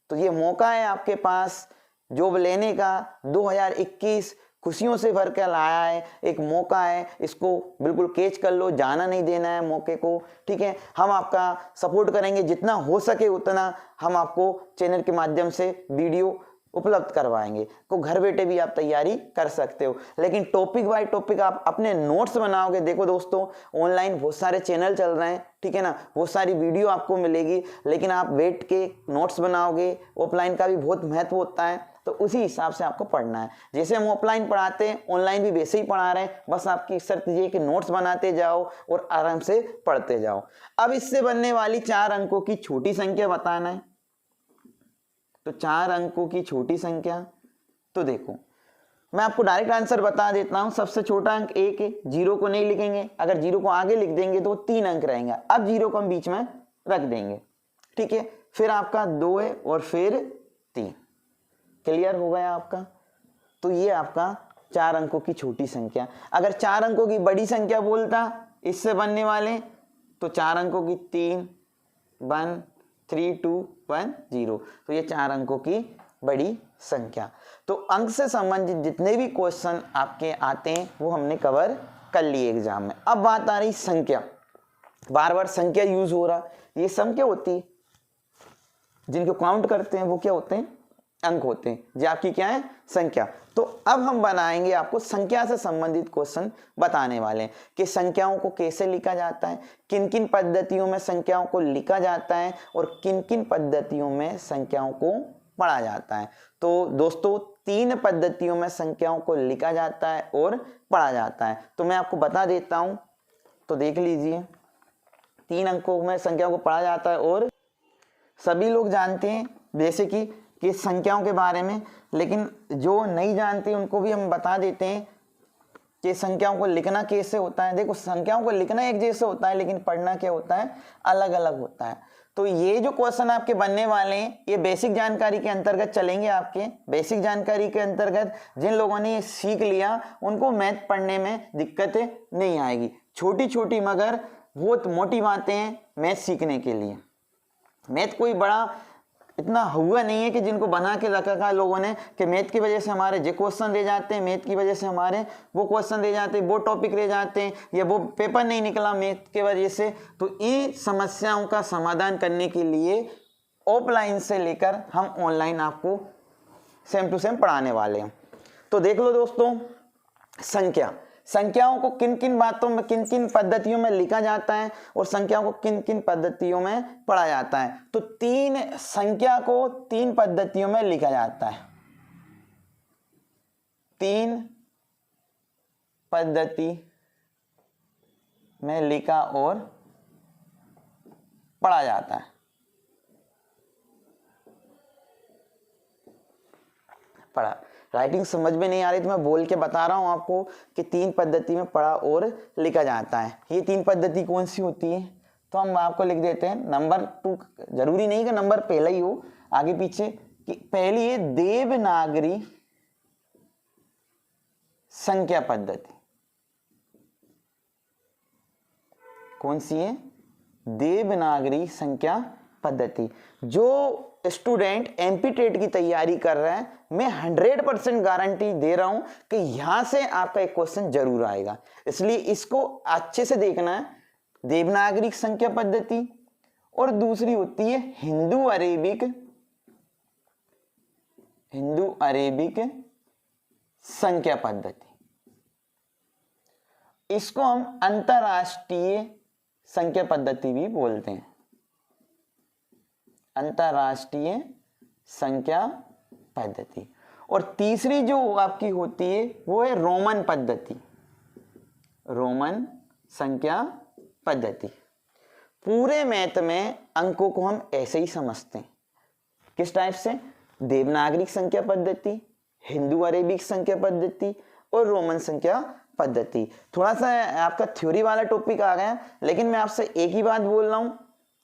तो ये मौका है आपके पास जॉब लेने का। 2021 खुशियों से भर कर लाया है, एक मौका है, इसको बिल्कुल कैच कर लो, जाना नहीं देना है मौके को, ठीक है। हम आपका सपोर्ट करेंगे जितना हो सके उतना, हम आपको चैनल के माध्यम से वीडियो उपलब्ध करवाएंगे, तो घर बैठे भी आप तैयारी कर सकते हो। लेकिन टॉपिक बाय टॉपिक आप अपने नोट्स बनाओगे। देखो दोस्तों ऑनलाइन बहुत सारे चैनल चल रहे हैं, ठीक है ना, बहुत सारी वीडियो आपको मिलेगी, लेकिन आप बैठ के नोट्स बनाओगे। ऑफलाइन का भी बहुत महत्व होता है, तो उसी हिसाब से आपको पढ़ना है। जैसे हम ऑफलाइन पढ़ाते हैं ऑनलाइन भी वैसे ही पढ़ा रहे हैं, बस आपकी शर्त ये कि नोट्स बनाते जाओ और आराम से पढ़ते जाओ। अब इससे बनने वाली 4 अंकों की छोटी संख्या बताना है। तो 4 अंकों की छोटी संख्या, तो देखो मैं आपको डायरेक्ट आंसर बता देता हूं। सबसे छोटा अंक 1 है, 0 को नहीं लिखेंगे, अगर 0 को आगे लिख देंगे तो 3 अंक रहेंगे। अब 0 को हम बीच में रख देंगे, ठीक है। फिर आपका 2 है और फिर 3। क्लियर हो गया आपका? तो ये आपका 4 अंकों की छोटी संख्या। अगर 4 अंकों की बड़ी संख्या बोलता इससे बनने वाले, तो 4 अंकों की 3, 1, 3, 2, 1, 0, तो ये 4 अंकों की बड़ी संख्या। तो अंक से संबंधित जितने भी क्वेश्चन आपके आते हैं वो हमने कवर कर लिए एग्जाम में। अब बात आ रही संख्या, बार बार संख्या यूज हो रहा। ये सम क्या होती है? जिनको काउंट करते हैं वो क्या होते हैं? अंक होते हैं, जो आपकी क्या है, संख्या। तो अब हम बनाएंगे आपको संख्या से संबंधित क्वेश्चन बताने वाले हैं कि संख्याओं को कैसे लिखा जाता है, किन किन पद्धतियों में संख्याओं को लिखा जाता है और किन किन पद्धतियों में संख्याओं को पढ़ा जाता है। तो दोस्तों 3 पद्धतियों में संख्याओं को लिखा जाता है और पढ़ा जाता है। तो मैं आपको बता देता हूं, तो देख लीजिए। 3 अंकों में संख्याओं को पढ़ा जाता है और सभी लोग जानते हैं जैसे कि संख्याओं के बारे में, लेकिन जो नहीं जानते उनको भी हम बता देते हैं कि संख्याओं को लिखना कैसे होता है। देखो संख्याओं को लिखना एक जैसे होता है, लेकिन पढ़ना क्या होता है, अलग अलग होता है। तो ये जो क्वेश्चन आपके बनने वाले हैं ये बेसिक जानकारी के अंतर्गत चलेंगे। आपके बेसिक जानकारी के अंतर्गत जिन लोगों ने ये सीख लिया उनको मैथ पढ़ने में दिक्कतें नहीं आएगी। छोटी छोटी मगर बहुत मोटी बातें हैं मैथ सीखने के लिए। मैथ कोई बड़ा इतना हुआ नहीं है कि जिनको बना के रखा लोगों ने कि मैथ की वजह से हमारे ये क्वेश्चन रह जाते हैं, मैथ की वजह से हमारे वो क्वेश्चन रह जाते हैं, वो टॉपिक रह जाते हैं, या वो पेपर नहीं निकला मैथ की वजह से। तो इन समस्याओं का समाधान करने के लिए ऑफलाइन से लेकर हम ऑनलाइन आपको सेम टू सेम पढ़ाने वाले हैं। तो देख लो दोस्तों, संख्याओं को किन किन बातों में, किन किन पद्धतियों में लिखा जाता है और संख्याओं को किन किन पद्धतियों में पढ़ा जाता है। तो संख्या को 3 पद्धतियों में लिखा जाता है। 3 पद्धति में लिखा और पढ़ा जाता है। पढ़ा, राइटिंग समझ में नहीं आ रही तो मैं बोल के बता रहा हूं आपको कि 3 पद्धति में पढ़ा और लिखा जाता है। ये 3 पद्धति कौन सी होती है, तो हम आपको लिख देते हैं। नंबर 2, जरूरी नहीं कि नंबर पहला ही हो, आगे पीछे। कि पहली है देवनागरी संख्या पद्धति। कौन सी है, देवनागरी संख्या पद्धति। जो स्टूडेंट एमपी टेट की तैयारी कर रहा है, मैं 100% गारंटी दे रहा हूं कि यहां से आपका एक क्वेश्चन जरूर आएगा। इसलिए इसको अच्छे से देखना है। देवनागरी संख्या पद्धति और दूसरी होती है हिंदू अरेबिक संख्या पद्धति। इसको हम अंतरराष्ट्रीय संख्या पद्धति भी बोलते हैं। अंतरराष्ट्रीय संख्या पद्धति। और तीसरी जो आपकी होती है वो है रोमन पद्धति, रोमन संख्या पद्धति। पूरे मैथ में अंकों को हम ऐसे ही समझते हैं। किस टाइप से, देवनागरिक संख्या पद्धति, हिंदू अरेबिक संख्या पद्धति और रोमन संख्या पद्धति। थोड़ा सा आपका थ्योरी वाला टॉपिक आ गया, लेकिन मैं आपसे एक ही बात बोल रहा हूं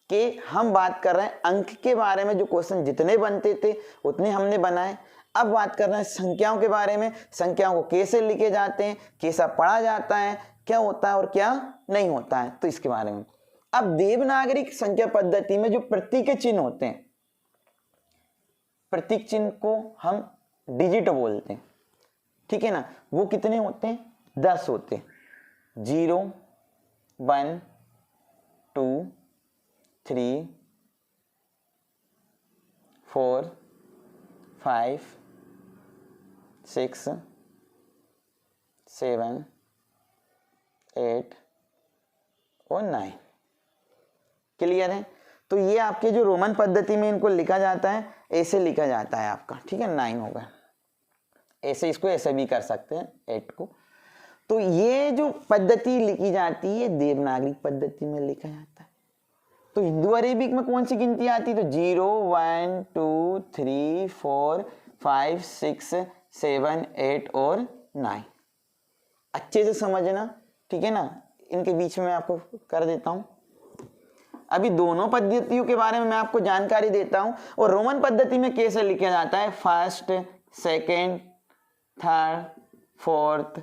कि हम बात कर रहे हैं अंक के बारे में। जो क्वेश्चन जितने बनते थे उतने हमने बनाए। अब बात कर रहे हैं संख्याओं के बारे में, संख्याओं को कैसे लिखे जाते हैं, कैसा पढ़ा जाता है, क्या होता है और क्या नहीं होता है, तो इसके बारे में। अब देवनागरिक संख्या पद्धति में जो प्रतीक चिन्ह होते हैं, प्रतीक चिन्ह को हम डिजिट बोलते हैं, ठीक है ना। वो कितने होते हैं, 10 होते हैं। 0 1 2 3 4 5 6 7 8 और 9। क्लियर है। तो ये आपके जो रोमन पद्धति में इनको लिखा जाता है, ऐसे लिखा जाता है आपका, ठीक है। 9 होगा, ऐसे इसको ऐसे भी कर सकते हैं 8 को। तो ये जो पद्धति लिखी जाती है देवनागरिक पद्धति में लिखा जाता है। तो हिंदू अरेबिक में कौन सी गिनती आती है, तो 0 1 2 3 4 5 6 7 8 और 9। अच्छे से समझना, ठीक है ना। इनके बीच में मैं आपको कर देता हूं। अभी दोनों पद्धतियों के बारे में मैं आपको जानकारी देता हूं। और रोमन पद्धति में कैसे लिखा जाता है, 1st 2nd 3rd 4th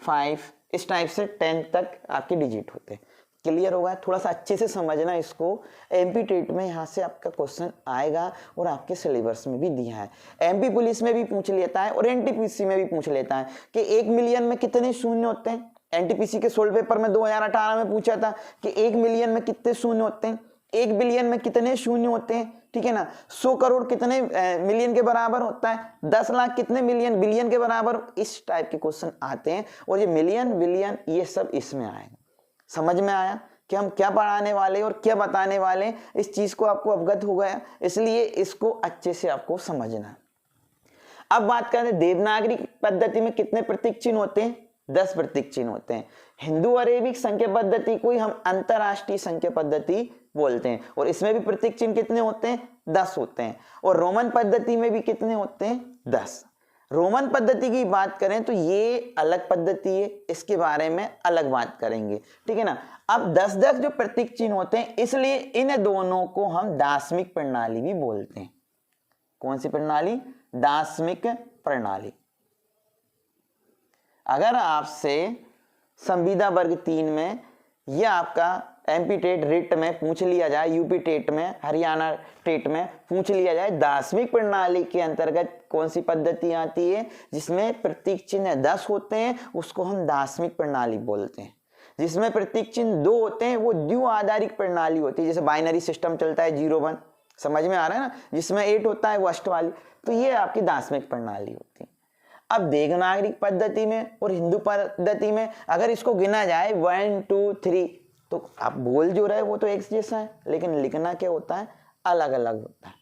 5, इस टाइप से 10 तक आपके डिजिट होते हैं। क्लियर होगा। थोड़ा सा अच्छे से समझना इसको। एमपी टेट में यहाँ से आपका क्वेश्चन आएगा और आपके सिलेबस में भी दिया है। एमपी पुलिस में भी पूछ लेता है और एनटीपीसी में भी पूछ लेता है कि 1 मिलियन में कितने शून्य होते हैं। एनटीपीसी के सोल्व पेपर में 2018 में पूछा था कि 1 मिलियन में कितने शून्य होते हैं, 1 बिलियन में कितने शून्य होते हैं, ठीक है ना। 100 करोड़ कितने मिलियन के बराबर होता है, 10 लाख कितने मिलियन बिलियन के बराबर, इस टाइप के क्वेश्चन आते हैं। और ये मिलियन बिलियन ये सब इसमें आएगा। समझ में आया कि हम क्या पढ़ाने वाले और क्या बताने वाले, इस चीज को आपको अवगत हो गया, इसलिए इसको अच्छे से आपको समझना। अब बात करें देवनागरी पद्धति में कितने प्रतीक चिन्ह होते हैं, 10 प्रतीक चिन्ह होते हैं। हिंदू अरेबिक संख्या पद्धति को ही हम अंतरराष्ट्रीय संख्या पद्धति बोलते हैं, और इसमें भी प्रतीक चिन्ह कितने होते हैं, 10 होते हैं। और रोमन पद्धति में भी कितने होते हैं, 10। रोमन पद्धति की बात करें तो ये अलग पद्धति है, इसके बारे में अलग बात करेंगे, ठीक है ना। अब 10-10 जो प्रतीक चिन्ह होते हैं, इसलिए इन दोनों को हम दार्शनिक प्रणाली भी बोलते हैं। कौन सी प्रणाली, दार्शनिक प्रणाली। अगर आपसे संविदा वर्ग 3 में या आपका एमपी टेट रिट में पूछ लिया जाए, यूपी टेट में, हरियाणा टेट में पूछ लिया जाए, दार्शनिक प्रणाली के अंतर्गत कौन सी पद्धति आती है जिसमें प्रतीक चिन्ह 10 होते हैं, उसको हम दार्शनिक प्रणाली बोलते हैं। जिसमें प्रतीक चिन्ह 2 होते हैं वो द्वि आधारिक प्रणाली होती है, जैसे बाइनरी सिस्टम चलता है 0-1, समझ में आ रहा है ना। जिसमें 8 होता है वो अष्टवाली, तो ये आपकी दार्शनिक प्रणाली होती है। अब देवनागरी पद्धति में और हिंदू पद्धति में अगर इसको गिना जाए 1 2 3, तो आप बोल जो रहे वो तो एक जैसा है, लेकिन लिखना क्या होता है, अलग अलग होता है।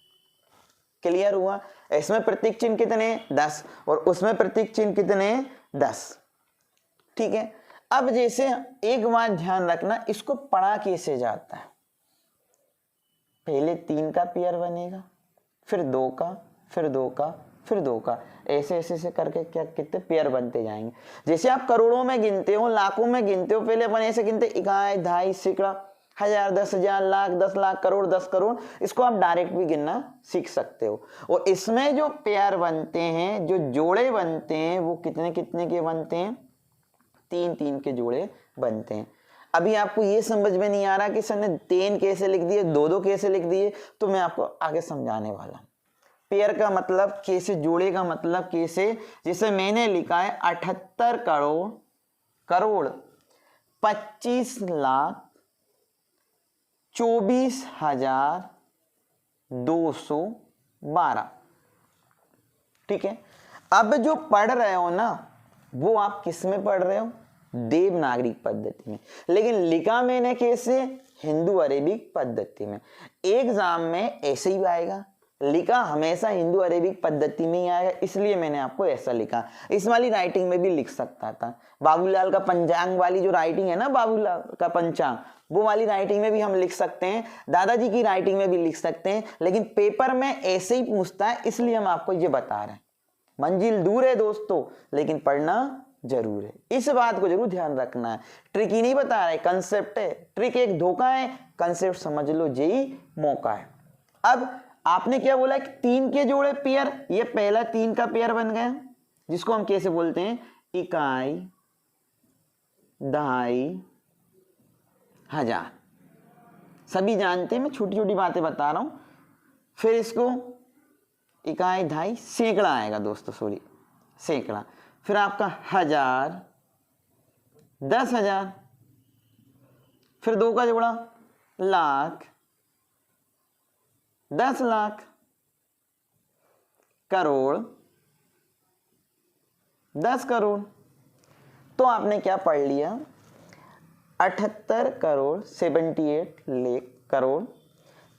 क्लियर हुआ। इसमें प्रतीक चिन्ह कितने, 10, और उसमें प्रतीक चिन्ह कितने, 10, ठीक है। अब जैसे एक बात ध्यान रखना, इसको पढ़ा कैसे जाता है, पहले 3 का पेयर बनेगा, फिर 2 का, फिर 2 का, फिर 2 का, ऐसे ऐसे से करके क्या कितने पेयर बनते जाएंगे। जैसे आप करोड़ों में गिनते हो, लाखों में गिनते हो, पहले अपन ऐसे गिनते इकाई, दहाई, सैकड़ा, हजार, 10,000, लाख, 10 लाख, करोड़, 10 करोड़, इसको आप डायरेक्ट भी गिनना सीख सकते हो। और इसमें जो पेयर बनते हैं, जो जोड़े बनते हैं, वो कितने कितने के बनते हैं, 3-3 के जोड़े बनते हैं। अभी आपको ये समझ में नहीं आ रहा कि सर ने 3 कैसे लिख दिए, 2-2 कैसे लिख दिए, तो मैं आपको आगे समझाने वाला हूं। पेयर का मतलब कैसे, जोड़े का मतलब कैसे, जैसे मैंने लिखा है 78 करोड़ 25 लाख 24,212, ठीक है। अब जो पढ़ रहे हो ना, वो आप किस में पढ़ रहे हो, देवनागरी पद्धति में, लेकिन लिखा मैंने कैसे, हिंदू अरेबिक पद्धति में। एग्जाम में ऐसे ही आएगा, लिखा हमेशा हिंदू अरेबिक पद्धति में ही आएगा, इसलिए मैंने आपको ऐसा लिखा। इस वाली राइटिंग में भी लिख सकता था, बाबूलाल का पंचांग वाली जो राइटिंग है ना, बाबूलाल का पंचांग, वो वाली राइटिंग में भी हम लिख सकते हैं, दादाजी की राइटिंग में भी लिख सकते हैं, लेकिन पेपर में ऐसे ही पूछता है, इसलिए हम आपको ये बता रहे हैं। मंजिल दूर है दोस्तों, लेकिन पढ़ना जरूर है, इस बात को जरूर ध्यान रखना है। ट्रिक ही नहीं बता रहे, कंसेप्ट है। ट्रिक एक धोखा है, कंसेप्ट समझ लो यही मौका है। अब आपने क्या बोला कि 3 के जोड़े पेयर, ये पहला 3 का पेयर बन गया, जिसको हम कैसे बोलते हैं, इकाई, दहाई, हजार, सभी जानते हैं, मैं छोटी छोटी बातें बता रहा हूं। फिर इसको इकाई, दहाई, सैकड़ा आएगा दोस्तों, सॉरी सैकड़ा, फिर आपका 1000, 10,000, फिर 2 का जोड़ा लाख, 10 लाख, करोड़, 10 करोड़। तो आपने क्या पढ़ लिया, 78 करोड़ 78 लाख करोड़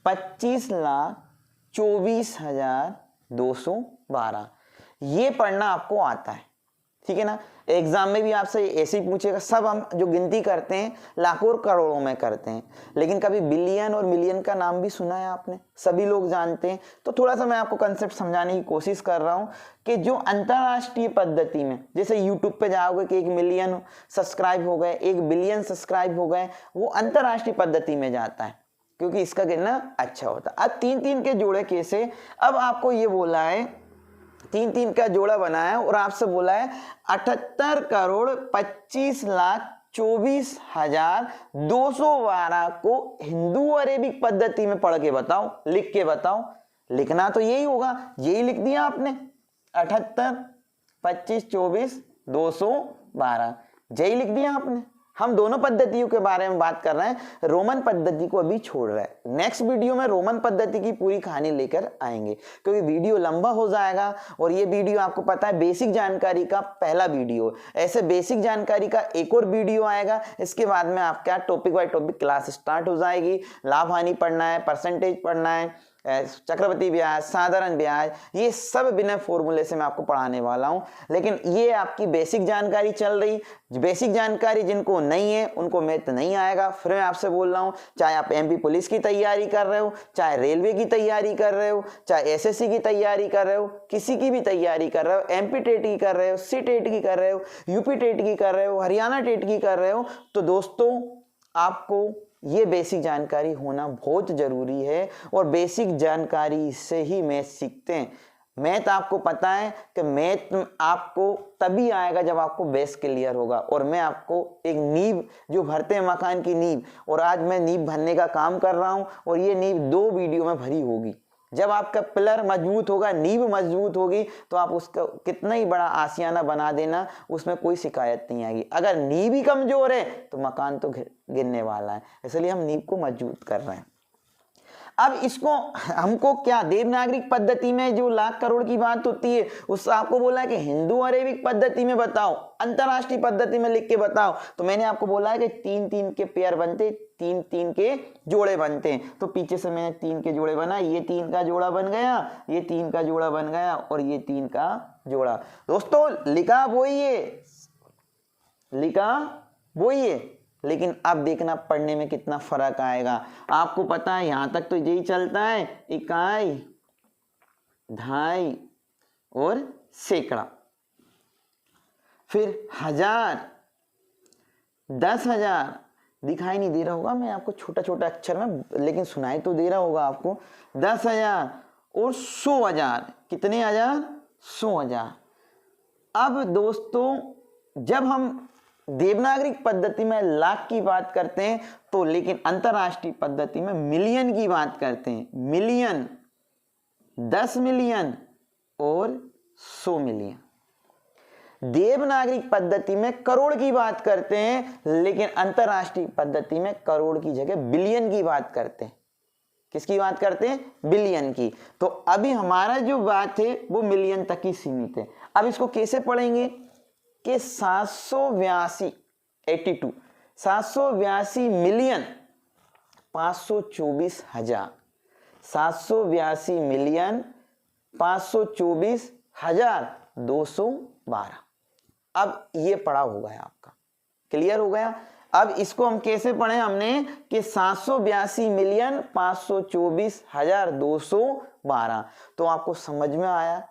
25,24,212, ये पढ़ना आपको आता है, ठीक है ना। एग्जाम में भी आपसे ऐसे ही पूछेगा, सब हम जो गिनती करते हैं लाखों और करोड़ों में करते हैं, लेकिन कभी बिलियन और मिलियन का नाम भी सुना है आपने, सभी लोग जानते हैं। तो थोड़ा सा मैं आपको कंसेप्ट समझाने की कोशिश कर रहा हूं कि जो अंतरराष्ट्रीय पद्धति में, जैसे यूट्यूब पे जाओगे कि 1 मिलियन सब्सक्राइब हो गए, 1 बिलियन सब्सक्राइब हो गए, वो अंतरराष्ट्रीय पद्धति में जाता है, क्योंकि इसका गिनना अच्छा होता है। अब 3-3 के जोड़े कैसे, अब आपको ये बोला है 3-3 का जोड़ा बनाया और आपसे बोला है 78 करोड़ 25,24,212 को हिंदू अरेबिक पद्धति में पढ़ के बताओ, लिख के बताओ। लिखना तो यही होगा, यही लिख दिया आपने, 78 25 24 212, यही लिख दिया आपने। हम दोनों पद्धतियों के बारे में बात कर रहे हैं, रोमन पद्धति को अभी छोड़ रहे हैं। नेक्स्ट वीडियो में रोमन पद्धति की पूरी कहानी लेकर आएंगे, क्योंकि वीडियो लंबा हो जाएगा और ये वीडियो आपको पता है बेसिक जानकारी का पहला वीडियो। ऐसे बेसिक जानकारी का एक और वीडियो आएगा, इसके बाद में आपका topic by topic class start हो जाएगी। लाभ हानि पढ़ना है, परसेंटेज पढ़ना है, चक्रवृद्धि ब्याज, साधारण ब्याज, ये सब बिना फॉर्मूले से मैं आपको पढ़ाने वाला हूं। लेकिन ये आपकी बेसिक जानकारी चल रही, बेसिक जानकारी जिनको नहीं है उनको मैथ नहीं आएगा। फिर मैं आपसे बोल रहा हूं, चाहे आप एमपी पुलिस की तैयारी कर रहे हो, चाहे रेलवे की तैयारी कर रहे हो, चाहे एसएससी की तैयारी कर रहे हो, किसी की भी तैयारी कर रहे हो, एमपी टेट की कर रहे हो, सी टेट की कर रहे हो, यूपी टेट की कर रहे हो, हरियाणा टेट की कर रहे हो, तो दोस्तों आपको ये बेसिक जानकारी होना बहुत जरूरी है। और बेसिक जानकारी से ही मैथ सीखते हैं। मैथ आपको पता है कि मैथ आपको तभी आएगा जब आपको बेस क्लियर होगा। और मैं आपको एक नींव जो भरते हैं मकान की नींव, और आज मैं नींव भरने का काम कर रहा हूं और ये नींव 2 वीडियो में भरी होगी। जब आपका पिलर मजबूत होगा, नींव मजबूत होगी, तो आप उसका कितना ही बड़ा आशियाना बना देना, उसमें कोई शिकायत नहीं आएगी। अगर नींव ही कमजोर है तो मकान तो गिरने वाला है। इसलिए हम नींव को मजबूत कर रहे हैं। अब इसको हमको क्या देवनागरिक पद्धति में जो लाख करोड़ की बात होती है, उससे आपको बोला है कि हिंदू अरेबिक पद्धति में बताओ, अंतरराष्ट्रीय पद्धति में लिख के बताओ। तो मैंने आपको बोला है कि 3-3 के पेयर बनते, 3-3 के जोड़े बनते हैं। तो पीछे से मैंने 3 के जोड़े बना, ये 3 का जोड़ा बन गया, ये 3 का जोड़ा बन गया और ये 3 का जोड़ा। दोस्तों लिखा वही है, लिखा वही है, लेकिन अब देखना पढ़ने में कितना फर्क आएगा। आपको पता है यहां तक तो यही चलता है, इकाई, दहाई और सैकड़ा। फिर 1000, 10,000 दिखाई नहीं दे रहा होगा मैं आपको छोटा छोटा अक्षर में, लेकिन सुनाई तो दे रहा होगा आपको। 10,000 और 100,000, कितने हजार? 100,000। अब दोस्तों जब हम देवनागरिक पद्धति में लाख की बात करते हैं तो, लेकिन अंतरराष्ट्रीय पद्धति में मिलियन की बात करते हैं। मिलियन, 10 मिलियन और 100 मिलियन। देवनागरिक पद्धति में करोड़ की बात करते हैं, लेकिन अंतरराष्ट्रीय पद्धति में करोड़ की जगह बिलियन की बात करते हैं। किसकी बात करते हैं? बिलियन की। तो अभी हमारा जो बात है वो मिलियन तक ही सीमित है। अब इसको कैसे पढ़ेंगे कि 782 मिलियन 524,000, 782 मिलियन 524,212। अब ये पढ़ा होगा आपका, क्लियर हो गया। अब इसको हम कैसे पढ़े हमने कि 782 मिलियन 524,212। तो आपको समझ में आया,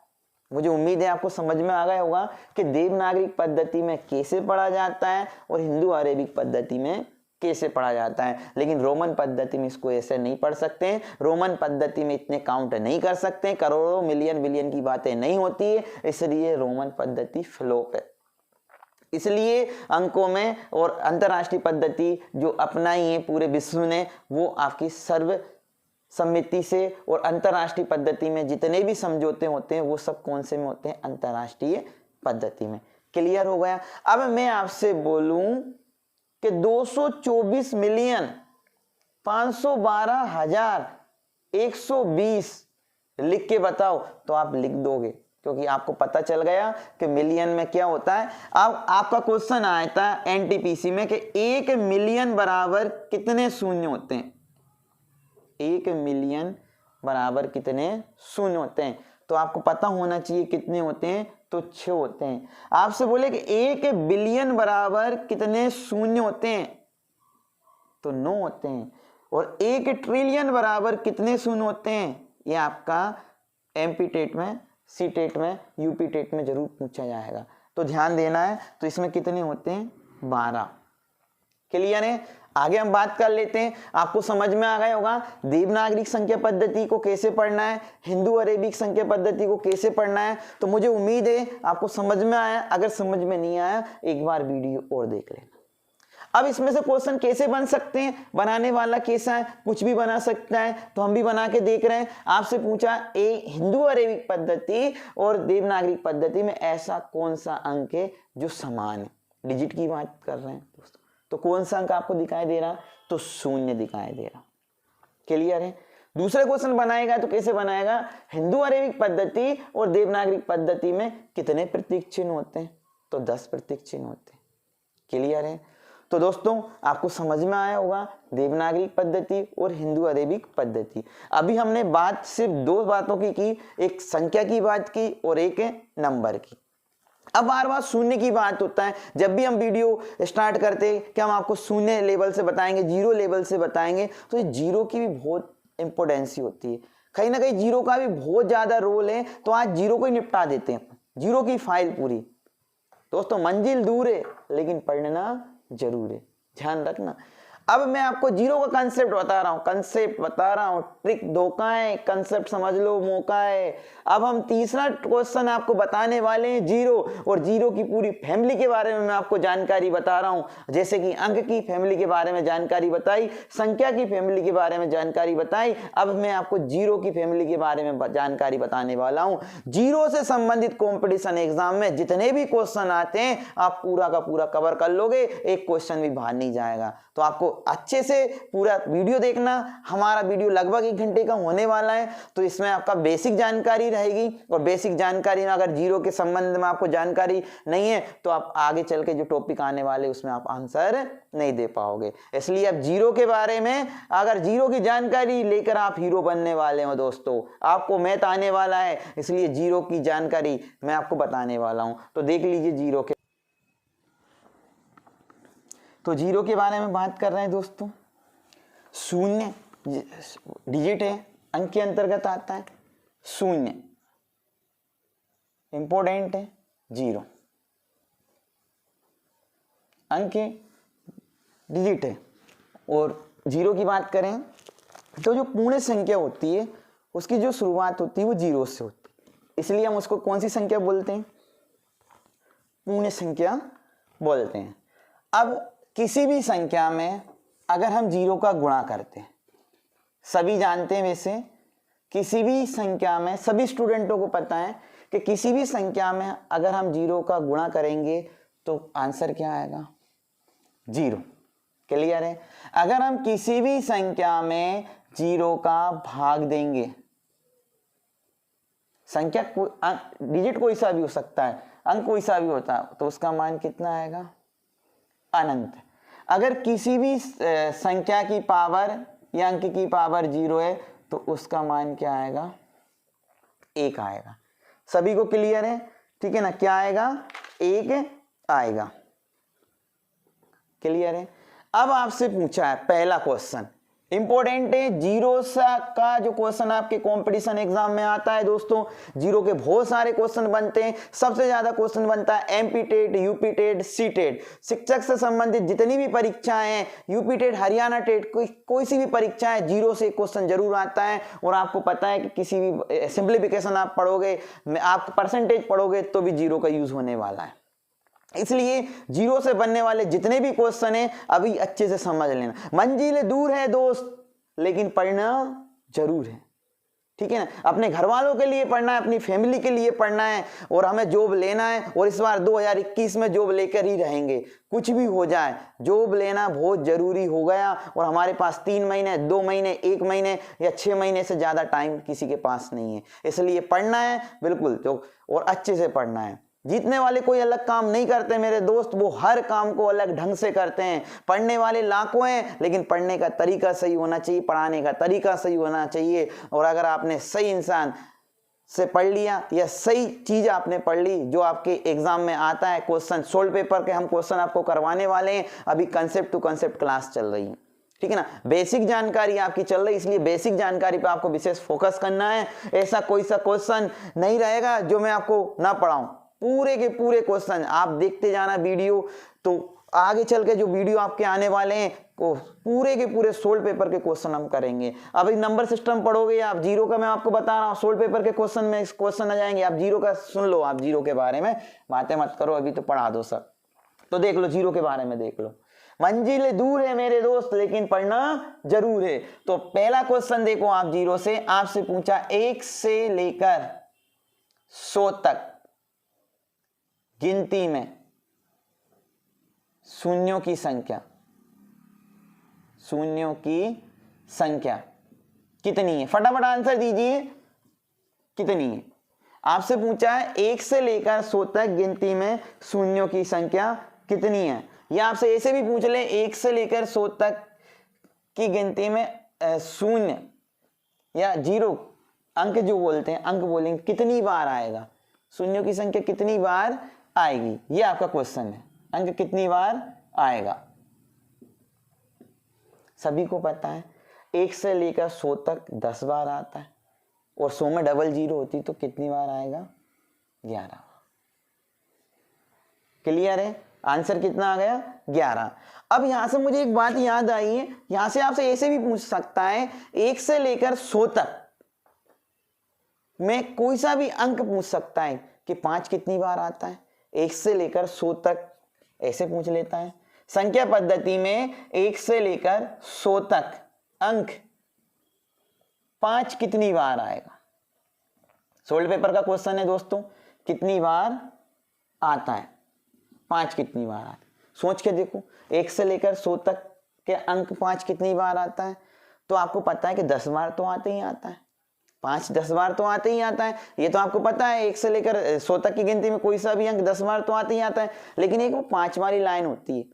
मुझे उम्मीद है आपको समझ में आ गया होगा कि देवनागरिक पद्धति में कैसे पढ़ा जाता है और हिंदू अरेबिक पद्धति में कैसे पढ़ा जाता है। लेकिन रोमन पद्धति में इसको ऐसे नहीं पढ़ सकते हैं। रोमन पद्धति में इतने काउंट नहीं कर सकते, करोड़ों मिलियन बिलियन की बातें नहीं होती है, इसलिए रोमन पद्धति फ्लॉप है। इसलिए अंकों में और अंतरराष्ट्रीय पद्धति जो अपनाई है पूरे विश्व ने, वो आपकी सर्व सम्मति से, और अंतरराष्ट्रीय पद्धति में जितने भी समझौते होते हैं वो सब कौन से में होते हैं? अंतरराष्ट्रीय पद्धति में। क्लियर हो गया। अब मैं आपसे बोलूं कि 224 मिलियन 512,120 लिख के बताओ, तो आप लिख दोगे, क्योंकि आपको पता चल गया कि मिलियन में क्या होता है। अब आपका क्वेश्चन आया था एनटीपीसी में कि 1 मिलियन बराबर कितने शून्य होते हैं? 1 मिलियन बराबर कितने शून्य होते हैं? तो आपको पता होना चाहिए कितने होते हैं, तो 6 होते हैं। आपसे बोले कि 1 बिलियन बराबर कितने शून्य होते हैं, तो 9 होते हैं। और 1 ट्रिलियन बराबर कितने शून्य होते हैं, ये आपका एमपी टेट में, सी टेट में, यूपी टेट में जरूर पूछा जाएगा, तो ध्यान देना है। तो इसमें कितने होते हैं? 12। क्लियर है। आगे हम बात कर लेते हैं। आपको समझ में आ गया होगा देवनागरिक संख्या पद्धति को कैसे पढ़ना है, हिंदू अरेबिक संख्या पद्धति को कैसे पढ़ना है। तो मुझे उम्मीद है आपको समझ में आया। अगर समझ में नहीं आया एक बार वीडियो और देख लेना। अब इसमें से क्वेश्चन कैसे बन सकते हैं, बनाने वाला कैसा है, कुछ भी बना सकता है, तो हम भी बना के देख रहे हैं। आपसे पूछा हिंदू अरेबिक पद्धति और देवनागरिक पद्धति में ऐसा कौन सा अंक है जो समान है। डिजिट की बात कर रहे हैं दोस्तों, तो कौन सा अंक आपको दिखाई दे रहा? तो शून्य दिखाई दे रहा। क्लियर है? दूसरा क्वेश्चन बनाएगा तो कैसे बनाएगा? हिंदू अरेबिक पद्धति और देवनागरी पद्धति में कितने प्रतीक चिन्ह होते हैं? तो 10 प्रतीक चिन्ह होते हैं। क्लियर है? तो दोस्तों आपको समझ में आया होगा देवनागरी पद्धति और हिंदू अरेबिक पद्धति। अभी हमने बात सिर्फ 2 बातों की, एक संख्या की बात की और एक नंबर की। अब बार बार शून्य की बात होता है। जब भी हम वीडियो स्टार्ट करते हैं कि हम आपको शून्य लेवल से बताएंगे, जीरो लेवल से बताएंगे, तो ये जीरो की भी बहुत इंपॉर्टेंस होती है। कहीं ना कहीं जीरो का भी बहुत ज्यादा रोल है। तो आज जीरो को ही निपटा देते हैं, जीरो की फाइल पूरी। दोस्तों मंजिल दूर है लेकिन पढ़ना जरूर है, ध्यान रखना। अब मैं आपको जीरो का कंसेप्ट बता रहा हूं, ट्रिक धोखा है, कंसेप्ट समझ लो मौका है। अब हम तीसरा क्वेश्चन आपको बताने वाले हैं जीरो, और जीरो की पूरी फैमिली के बारे में मैं आपको जानकारी बता रहा हूं। जैसे कि अंक की फैमिली के बारे में जानकारी बताई, संख्या की फैमिली के बारे में जानकारी बताई, अब मैं आपको जीरो की फैमिली के बारे में जानकारी बताने वाला हूं। जीरो से संबंधित कॉम्पिटिशन एग्जाम में जितने भी क्वेश्चन आते हैं आप पूरा का पूरा कवर कर लोगे, एक क्वेश्चन भी बाहर नहीं जाएगा। तो आपको अच्छे से पूरा वीडियो देखना। हमारा वीडियो लगभग 1 घंटे का होने वाला है, तो इसमें आपका बेसिक जानकारी रहेगी, और बेसिक जानकारी में अगर जीरो के संबंध में आपको जानकारी नहीं है तो आप आगे चल के जो टॉपिक आने वाले उसमें आप आंसर नहीं दे पाओगे। इसलिए अब जीरो के बारे में, अगर जीरो की जानकारी लेकर आप हीरो बनने वाले हो दोस्तों, आपको मैथ आने वाला है, इसलिए जीरो की जानकारी मैं आपको बताने वाला हूं। तो देख लीजिए जीरो के, तो जीरो के बारे में बात कर रहे हैं दोस्तों। शून्य डिजिट है, अंक के अंतर्गत आता है। शून्य इंपॉर्टेंट है, जीरो अंक के डिजिट है। और जीरो की बात करें तो जो पूर्ण संख्या होती है उसकी जो शुरुआत होती है वो जीरो से होती है, इसलिए हम उसको कौन सी संख्या बोलते हैं? पूर्ण संख्या बोलते हैं। अब किसी भी संख्या में अगर हम जीरो का गुणा करते हैं, सभी जानते हैं वैसे, किसी भी संख्या में सभी स्टूडेंटों को पता है कि किसी भी संख्या में अगर हम जीरो का गुणा करेंगे तो आंसर क्या आएगा? जीरो। क्लियर है? अगर हम किसी भी संख्या में जीरो का भाग देंगे, संख्या डिजिट कोई सा भी हो सकता है, अंक कोई सा भी होता है, तो उसका मान कितना आएगा? अनंत। अगर किसी भी संख्या की पावर या अंक की पावर जीरो है तो उसका मान क्या आएगा? 1 आएगा। सभी को क्लियर है? ठीक है ना? क्या आएगा? 1 आएगा। क्लियर है? अब आपसे पूछा है पहला क्वेश्चन, इंपॉर्टेंट है। जीरो का जो क्वेश्चन आपके कंपटीशन एग्जाम में आता है दोस्तों, जीरो के बहुत सारे क्वेश्चन बनते हैं। सबसे ज्यादा क्वेश्चन बनता है MP TET, UP TET, C TET. शिक्षक से संबंधित जितनी भी परीक्षाएं हैं, यूपी टेट, हरियाणा टेट, कोई सी भी परीक्षा है, जीरो से क्वेश्चन जरूर आता है। और आपको पता है कि किसी भी सिंप्लीफिकेशन आप पढ़ोगे, आप परसेंटेज पढ़ोगे तो भी जीरो का यूज होने वाला है। इसलिए जीरो से बनने वाले जितने भी क्वेश्चन हैं अभी अच्छे से समझ लेना। मंजिल दूर है दोस्त लेकिन पढ़ना जरूर है, ठीक है ना? अपने घर वालों के लिए पढ़ना है, अपनी फैमिली के लिए पढ़ना है, और हमें जॉब लेना है। और इस बार 2021 में जॉब लेकर ही रहेंगे, कुछ भी हो जाए जॉब लेना बहुत जरूरी हो गया। और हमारे पास 3 महीने, 2 महीने, 1 महीने या 6 महीने से ज्यादा टाइम किसी के पास नहीं है। इसलिए पढ़ना है बिल्कुल, तो और अच्छे से पढ़ना है। जीतने वाले कोई अलग काम नहीं करते मेरे दोस्त, वो हर काम को अलग ढंग से करते हैं। पढ़ने वाले लाखों हैं लेकिन पढ़ने का तरीका सही होना चाहिए, पढ़ाने का तरीका सही होना चाहिए। और अगर आपने सही इंसान से पढ़ लिया या सही चीज आपने पढ़ ली जो आपके एग्जाम में आता है, क्वेश्चन सोल्व पेपर के हम क्वेश्चन आपको करवाने वाले हैं। अभी कंसेप्ट टू कंसेप्ट क्लास चल रही है, ठीक है ना? बेसिक जानकारी आपकी चल रही है, इसलिए बेसिक जानकारी पे आपको विशेष फोकस करना है। ऐसा कोई सा क्वेश्चन नहीं रहेगा जो मैं आपको ना पढ़ाऊं। पूरे के पूरे क्वेश्चन आप देखते जाना वीडियो, तो आगे चल के जो वीडियो आपके आने वाले हैं वो पूरे के पूरे सोल्व पेपर के क्वेश्चन हम करेंगे। अभी नंबर सिस्टम पढ़ोगे आप, जीरो का मैं आपको बता रहा हूँ, सोल्व पेपर के क्वेश्चन में इस क्वेश्चन आ जाएंगे। आप जीरो का सुन लो, आप जीरो के बारे में बातें मत करो, अभी तो पढ़ा दो सब। तो देख लो जीरो के बारे में, देख लो। मंजिल दूर है मेरे दोस्त लेकिन पढ़ना जरूर है। तो पहला क्वेश्चन देखो आप जीरो से, आपसे पूछा 1 से लेकर 100 तक गिनती में शून्यों की संख्या। शून्यों की संख्या कितनी है? फटाफट आंसर दीजिए, कितनी है? आपसे पूछा है 1 से लेकर 100 तक गिनती में शून्यों की संख्या कितनी है। या आपसे ऐसे भी पूछ ले 1 से लेकर 100 तक की गिनती में शून्य या जीरो अंक जो बोलते हैं, अंक बोलेंगे, कितनी बार आएगा? शून्यों की संख्या कितनी बार आएगी, ये आपका क्वेश्चन है। अंक कितनी बार आएगा? सभी को पता है 1 से लेकर 100 तक 10 बार आता है, और 100 में डबल जीरो होती तो कितनी बार आएगा? 11। क्लियर है? आंसर कितना आ गया? 11। अब यहां से मुझे एक बात याद आई है, यहां से आपसे ऐसे भी पूछ सकता है 1 से लेकर 100 तक में कोई सा भी अंक पूछ सकता है कि 5 कितनी बार आता है। 1 से लेकर 100 तक ऐसे पूछ लेता है। संख्या पद्धति में 1 से लेकर 100 तक अंक 5 कितनी बार आएगा? सोल्ड पेपर का क्वेश्चन है दोस्तों, कितनी बार आता है? 5 कितनी बार आता है? सोच के देखो, 1 से लेकर 100 तक के अंक 5 कितनी बार आता है? तो आपको पता है कि 10 बार तो आते ही आता है। 5 10 बार तो आते ही आता है, ये तो आपको पता है। 1 से लेकर 100 तक की गिनती में कोई सा भी अंक 10 बार तो आते ही आता है। लेकिन एक वो 5 वाली लाइन होती है,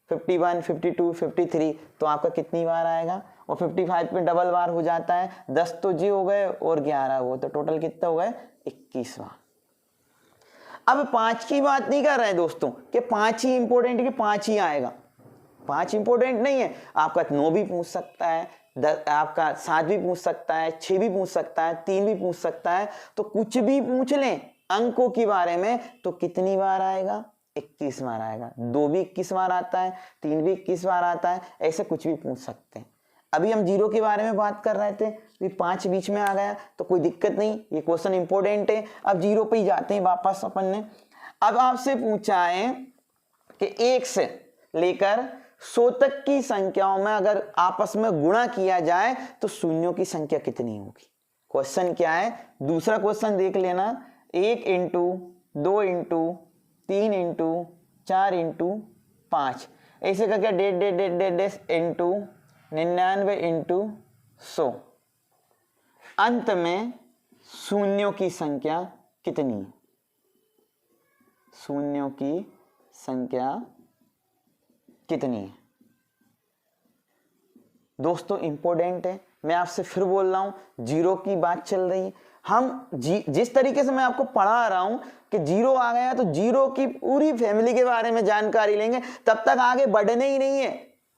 51, 52, 53, तो आपका कितनी बार आएगा? और 55 पे डबल बार हो जाता है। 10 तो जी हो गए और 11 हो, तो टोटल कितना हो गए? 21 बार। अब 5 की बात नहीं कर रहे हैं दोस्तों कि 5 ही इंपॉर्टेंट कि 5 ही आएगा। 5 इंपॉर्टेंट नहीं है, आपका 9 भी पूछ सकता है, आपका 7 भी पूछ सकता है, 6 भी पूछ सकता है, 3 भी पूछ सकता है। तो कुछ भी पूछ लें अंकों के बारे में तो कितनी बार आएगा? 21 बार आएगा। 2 भी 21 बार आता है, 3 भी 21 बार आता है, ऐसे कुछ भी पूछ सकते हैं। अभी हम जीरो के बारे में बात कर रहे थे, तो 5 बीच में आ गया तो कोई दिक्कत नहीं, ये क्वेश्चन इंपॉर्टेंट है। अब जीरो पे ही जाते हैं वापस अपन ने। अब आपसे पूछा है कि 1 से लेकर 100 तक की संख्याओं में अगर आपस में गुणा किया जाए तो शून्यों की संख्या कितनी होगी? क्वेश्चन क्या है? दूसरा क्वेश्चन देख लेना, 1 इंटू 2 इंटू 3 इंटू 4 इंटू 5, ऐसे करके डेढ़ इंटू 99 इंटू 100, अंत में शून्यों की संख्या कितनी है? शून्यों की संख्या कितनी है? दोस्तों इंपॉर्टेंट है, मैं आपसे फिर बोल रहा हूं, जीरो की बात चल रही है। हम जिस तरीके से मैं आपको पढ़ा रहा हूं कि जीरो आ गया तो जीरो की पूरी फैमिली के बारे में जानकारी लेंगे, तब तक आगे बढ़ने ही नहीं है,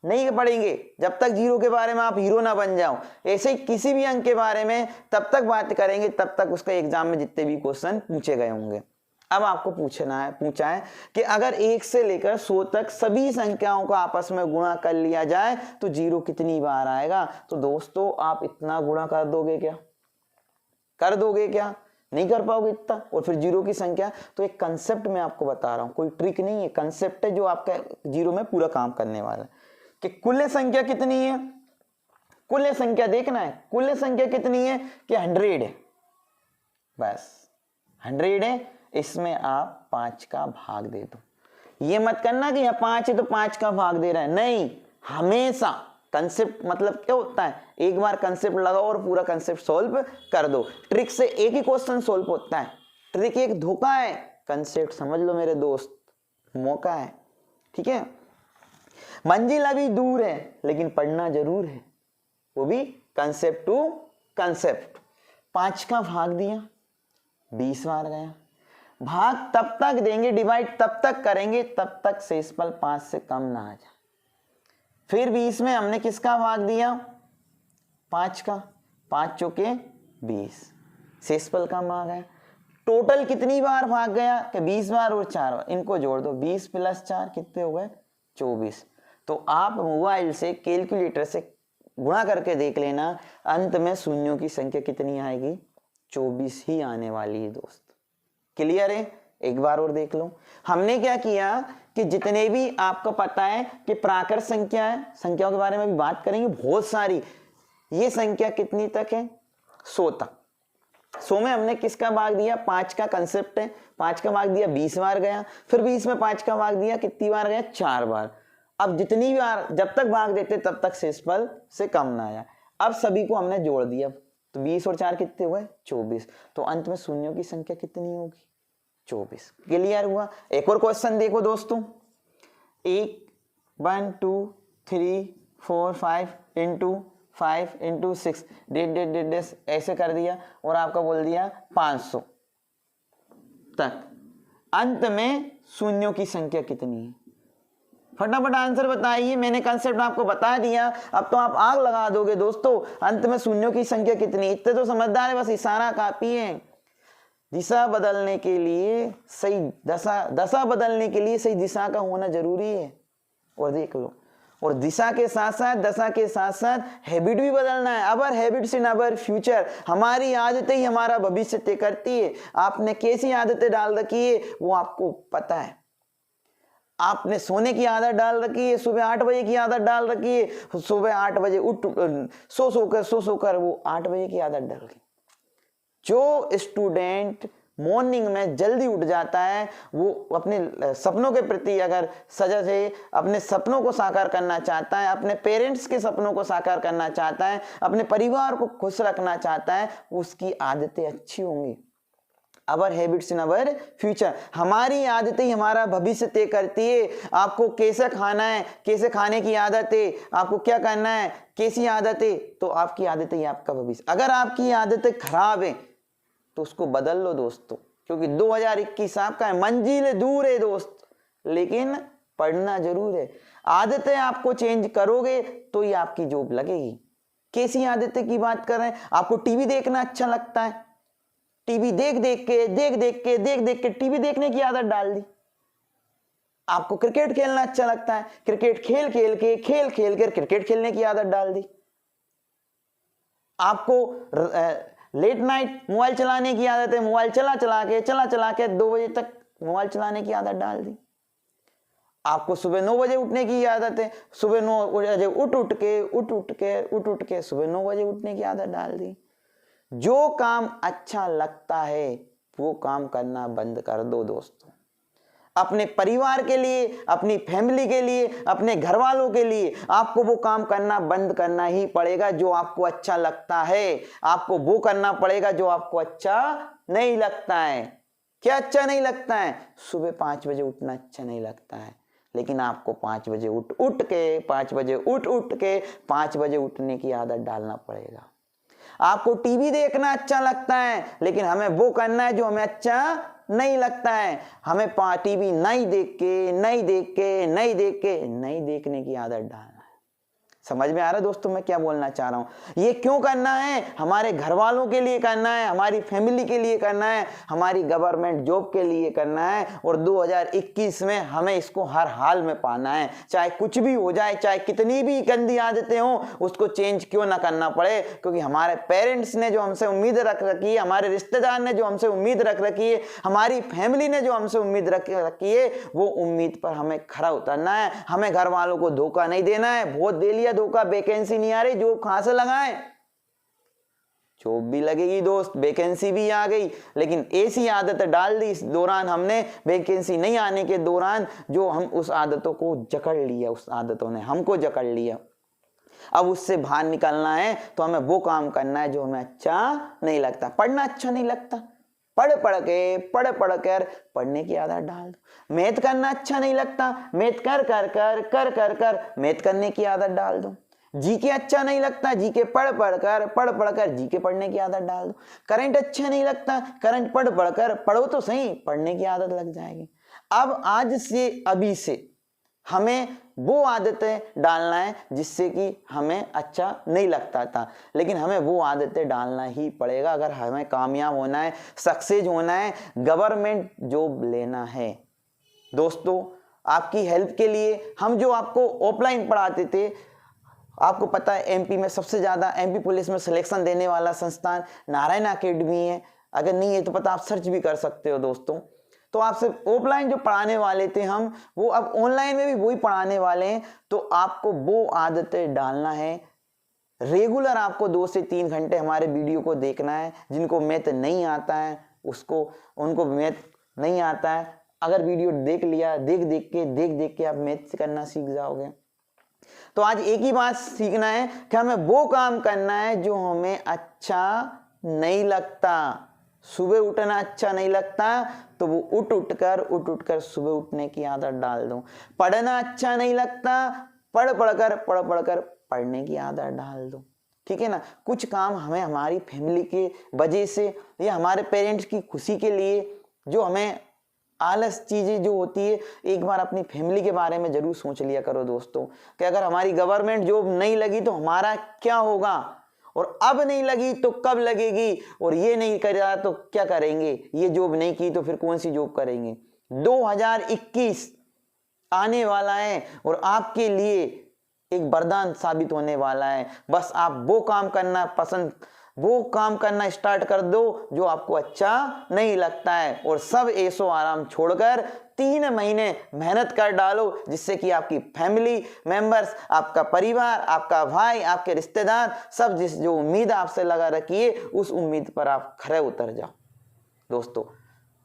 नहीं पढ़ेंगे जब तक जीरो के बारे में आप हीरो ना बन जाओ। ऐसे ही किसी भी अंक के बारे में तब तक बात करेंगे तब तक उसका एग्जाम में जितने भी क्वेश्चन पूछे गए होंगे। अब आपको पूछा है कि अगर 1 से लेकर 100 तक सभी संख्याओं को आपस में गुणा कर लिया जाए तो जीरो कितनी बार आएगा? तो दोस्तों आप इतना गुणा कर दोगे क्या? कर दोगे क्या? नहीं कर पाओगे इतना, और फिर जीरो की संख्या। तो एक कंसेप्ट मैं आपको बता रहा हूं, कोई ट्रिक नहीं है, कंसेप्ट है जो आपका जीरो में पूरा काम करने वाला है। कि कुल संख्या कितनी है? कुल संख्या देखना है, कुल संख्या कितनी है कि 100 है, बस 100 है। इसमें आप 5 का भाग दे दो। ये मत करना कि यहाँ 5 है तो 5 का भाग दे रहा है, नहीं। हमेशा कंसेप्ट मतलब क्या होता है, एक बार कंसेप्ट लगाओ और पूरा कंसेप्ट सॉल्व कर दो। ट्रिक से एक ही क्वेश्चन सॉल्व होता है, ट्रिक एक धोखा है, कंसेप्ट समझ लो मेरे दोस्त, मौका है। ठीक है, मंजिल अभी दूर है लेकिन पढ़ना जरूर है, वो भी कंसेप्ट टू कंसेप्ट। 5 का भाग दिया, 20 बार गया। भाग तब तक देंगे, डिवाइड तब तक करेंगे तब तक शेषफल 5 से कम ना आ जाए। फिर 20 में हमने किसका भाग दिया? 5 का, 5 चौके 20, शेषफल कम आ गया। टोटल कितनी बार भाग गया कि 20 बार और 4 बार, इनको जोड़ दो, 20 + 4 कितने हो गए? 24। तो आप मोबाइल से कैलकुलेटर से गुणा करके देख लेना, अंत में शून्यों की संख्या कितनी आएगी? 24 ही आने वाली है दोस्त। क्लियर है? एक बार और देख लो। हमने क्या किया कि जितने भी आपको पता है कि प्राकृत संख्या है, संख्याओं के बारे में भी बात करेंगे बहुत सारी। ये संख्या कितनी तक है? 100 तक। 100 में हमने किसका भाग दिया? 5 का कंसेप्ट है, 5 का भाग दिया, 20 बार गया। फिर 20 में 5 का भाग दिया, कितनी बार गया? 4 बार। अब जितनी बार जब तक भाग देते तब तक शेषफल से कम ना आया। अब सभी को हमने जोड़ दिया, तो 20 और 4 कितने हुए? 24। तो अंत में शून्यों की संख्या कितनी होगी? 24। क्लियर हुआ? एक और क्वेश्चन देखो दोस्तों, 1 2 3 4 5 इंटू 5 इंटू 6 डेट ऐसे कर दिया और आपका बोल दिया 500 तक। अंत में शून्यों की संख्या कितनी है? फटाफट आंसर बताइए। मैंने कंसेप्ट आपको बता दिया, अब तो आप आग लगा दोगे दोस्तों। अंत में शून्यों की संख्या कितनी? इतने तो समझदार है, बस इशारा काफी है। दिशा बदलने के लिए सही दशा बदलने के लिए सही दिशा का होना जरूरी है। और देख लो, और दिशा के साथ साथ दशा के साथ साथ हैबिट भी बदलना है। अवर हैबिट्स इन अवर फ्यूचर, हमारी आदतें ही हमारा भविष्य तय करती है। आपने कैसी आदतें डाल रखी है वो आपको पता है। आपने सोने की आदत डाल रखी है, सुबह 8 बजे की आदत डाल रखी है, सुबह 8 बजे उठ सो सोकर वो 8 बजे की आदत डाल रही। जो स्टूडेंट मॉर्निंग में जल्दी उठ जाता है वो अपने सपनों के प्रति अगर सजग है, अपने सपनों को साकार करना चाहता है, अपने पेरेंट्स के सपनों को साकार करना चाहता है, अपने परिवार को खुश रखना चाहता है, उसकी आदतें अच्छी होंगी। अवर हैबिट्स इन अवर फ्यूचर, हमारी आदतें ही हमारा भविष्य तय करती है। आपको कैसे खाना है, कैसे खाने की आदत है, आपको क्या करना है, कैसी आदत है, तो आपकी आदतें ही आपका भविष्य। अगर आपकी आदतें खराब है तो उसको बदल लो दोस्तों, क्योंकि 2021 आपका है। मंजिल दूर है दोस्त, लेकिन पढ़ना जरूर है। आदतें आपको चेंज करोगे तो ही आपकी जॉब लगेगी। कैसी आदतें की बात कर रहे हैं? आपको टीवी देखना अच्छा लगता है, टीवी देख देख के टीवी देखने की आदत डाल दी। आपको क्रिकेट खेलना अच्छा लगता है, क्रिकेट खेल खेल कर क्रिकेट खेलने की आदत डाल दी। आपको लेट नाइट मोबाइल चलाने की आदत है, मोबाइल चला के 2 बजे तक मोबाइल चलाने की आदत डाल दी। आपको सुबह 9 बजे उठने की आदत है, सुबह 9 बजे उठ के सुबह 9 बजे उठने की आदत डाल दी। जो काम अच्छा लगता है वो काम करना बंद कर दो दोस्तों। अपने परिवार के लिए, अपनी फैमिली के लिए, अपने घर वालों के लिए आपको वो काम करना बंद करना ही पड़ेगा जो आपको अच्छा लगता है। आपको वो करना पड़ेगा जो आपको अच्छा नहीं लगता है। क्या अच्छा नहीं लगता है? सुबह 5 बजे उठना अच्छा नहीं लगता है, लेकिन आपको 5 बजे उठ के 5 बजे उठने की आदत डालना पड़ेगा। आपको टीवी देखना अच्छा लगता है, लेकिन हमें वो करना है जो हमें अच्छा नहीं लगता है। हमें टीवी नहीं देखने की आदत डालना है। समझ में आ रहा है दोस्तों मैं क्या बोलना चाह रहा हूं? ये क्यों करना है? हमारे घर वालों के लिए करना है, हमारी फैमिली के लिए करना है, हमारी गवर्नमेंट जॉब के लिए करना है। और 2021 में हमें इसको हर हाल में पाना है, चाहे कुछ भी हो जाए, चाहे कितनी भी गंदी आदतें हो, उसको चेंज क्यों ना करना पड़े। क्योंकि हमारे पेरेंट्स ने जो हमसे उम्मीद रख रखी है, हमारे रिश्तेदार ने जो हमसे उम्मीद रख रखी है, हमारी फैमिली ने जो हमसे उम्मीद रख रखी है, वो उम्मीद पर हमें खरा उतरना है। हमें घर वालों को धोखा नहीं देना है। बहुत दे लिया धोखा, वैकेंसी नहीं आ रही, जॉब कहां से लगाएं? जॉब भी लगेगी दोस्त, वैकेंसी भी आ गई, लेकिन ऐसी आदत डाल दी इस दौरान हमने, वैकेंसी नहीं आने के दौरान, जो हम उस आदतों को जकड़ लिया, उस आदतों ने हमको जकड़ लिया। अब उससे बाहर निकलना है तो हमें वो काम करना है जो हमें अच्छा नहीं लगता। पढ़ना अच्छा नहीं लगता, पढ़ कर पढ़ने की आदत डाल दो। मैथ करना अच्छा नहीं लगता, मैथ कर मैथ करने की आदत डाल दो। जीके अच्छा नहीं लगता, जीके पढ़ कर जीके पढ़ने की आदत डाल दो। करंट अच्छा नहीं लगता, करंट पढ़ कर पढ़ो तो सही, पढ़ने की आदत लग जाएगी। अब आज से, अभी से हमें वो आदतें डालना है जिससे कि हमें अच्छा नहीं लगता था, लेकिन हमें वो आदतें डालना ही पड़ेगा अगर हमें कामयाब होना है, सक्सेस होना है, गवर्नमेंट जॉब लेना है। दोस्तों आपकी हेल्प के लिए हम जो आपको ऑफलाइन पढ़ाते थे, आपको पता है एमपी में सबसे ज़्यादा एमपी पुलिस में सिलेक्शन देने वाला संस्थान नारायण अकेडमी है। अगर नहीं है तो पता, आप सर्च भी कर सकते हो दोस्तों। तो आपसे ऑफलाइन जो पढ़ाने वाले थे हम, वो अब ऑनलाइन में भी वही पढ़ाने वाले हैं। तो आपको वो आदतें डालना है। रेगुलर आपको 2 से 3 घंटे हमारे वीडियो को देखना है। जिनको मैथ नहीं आता है उनको मैथ नहीं आता है, अगर वीडियो देख लिया, देख देख के आप मैथ करना सीख जाओगे। तो आज एक ही बात सीखना है कि हमें वो काम करना है जो हमें अच्छा नहीं लगता। सुबह उठना अच्छा नहीं लगता तो वो उठ कर सुबह उठने की आदत डाल दो। पढ़ना अच्छा नहीं लगता, पढ़ कर पढ़ने की आदत डाल दो। ठीक है ना। कुछ काम हमें हमारी फैमिली के वजह से या हमारे पेरेंट्स की खुशी के लिए जो हमें आलस चीजें जो होती है, एक बार अपनी फैमिली के बारे में जरूर सोच लिया करो दोस्तों कि अगर हमारी गवर्नमेंट जॉब नहीं लगी तो हमारा क्या होगा, और अब नहीं लगी तो कब लगेगी, और ये नहीं करा तो क्या करेंगे, ये जॉब नहीं की तो फिर कौन सी जॉब करेंगे। 2021 आने वाला है और आपके लिए एक वरदान साबित होने वाला है। बस आप वो काम करना स्टार्ट कर दो जो आपको अच्छा नहीं लगता है, और सब ऐशो आराम छोड़कर 3 महीने मेहनत कर डालो, जिससे कि आपकी फैमिली मेंबर्स, आपका परिवार, आपका भाई, आपके रिश्तेदार सब जो उम्मीद आपसे लगा रखी है उस उम्मीद पर आप खरे उतर जाओ दोस्तों।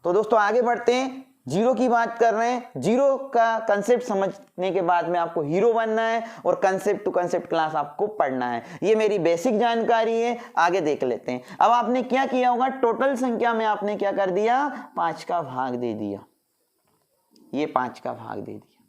तो दोस्तों आगे बढ़ते हैं। जीरो की बात कर रहे हैं। जीरो का कंसेप्ट समझने के बाद में आपको हीरो बनना है और कंसेप्ट टू कंसेप्ट क्लास आपको पढ़ना है। ये मेरी बेसिक जानकारी है, आगे देख लेते हैं। अब आपने क्या किया होगा, टोटल संख्या में आपने क्या कर दिया, 5 का भाग दे दिया। ये 5 का भाग दे दिया,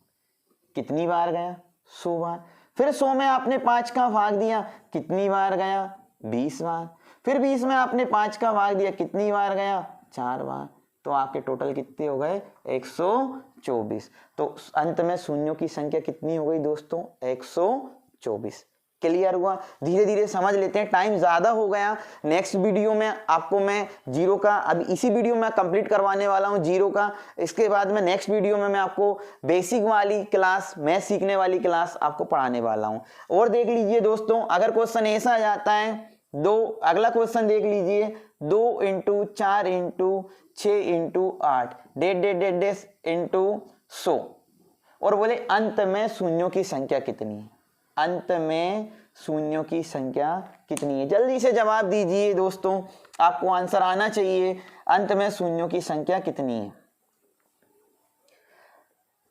कितनी बार गया, 100 बार। फिर 100 में आपने 5 का भाग दिया, कितनी बार गया, 20 बार। फिर 20 में आपने 5 का भाग दिया, कितनी बार गया, 4 बार। तो आपके टोटल कितने हो गए, 124। तो अंत में शून्यों की संख्या कितनी हो गई दोस्तों, 124। क्लियर हुआ। धीरे धीरे समझ लेते हैं, टाइम ज्यादा हो गया। नेक्स्ट वीडियो में आपको मैं जीरो का, अभी इसी वीडियो में कंप्लीट करवाने वाला हूं जीरो का। इसके बाद में नेक्स्ट वीडियो में मैं आपको बेसिक वाली क्लास, मैथ सीखने वाली क्लास आपको पढ़ाने वाला हूं। और देख लीजिए दोस्तों, अगर क्वेश्चन ऐसा आ जाता है, अगला क्वेश्चन देख लीजिए, 2 × 4 × 6 × 8 डेढ़ इंटू 100, और बोले अंत में शून्यों की संख्या कितनी है, अंत में शून्यों की संख्या कितनी है। जल्दी से जवाब दीजिए दोस्तों, आपको आंसर आना चाहिए। अंत में शून्यों की संख्या कितनी है।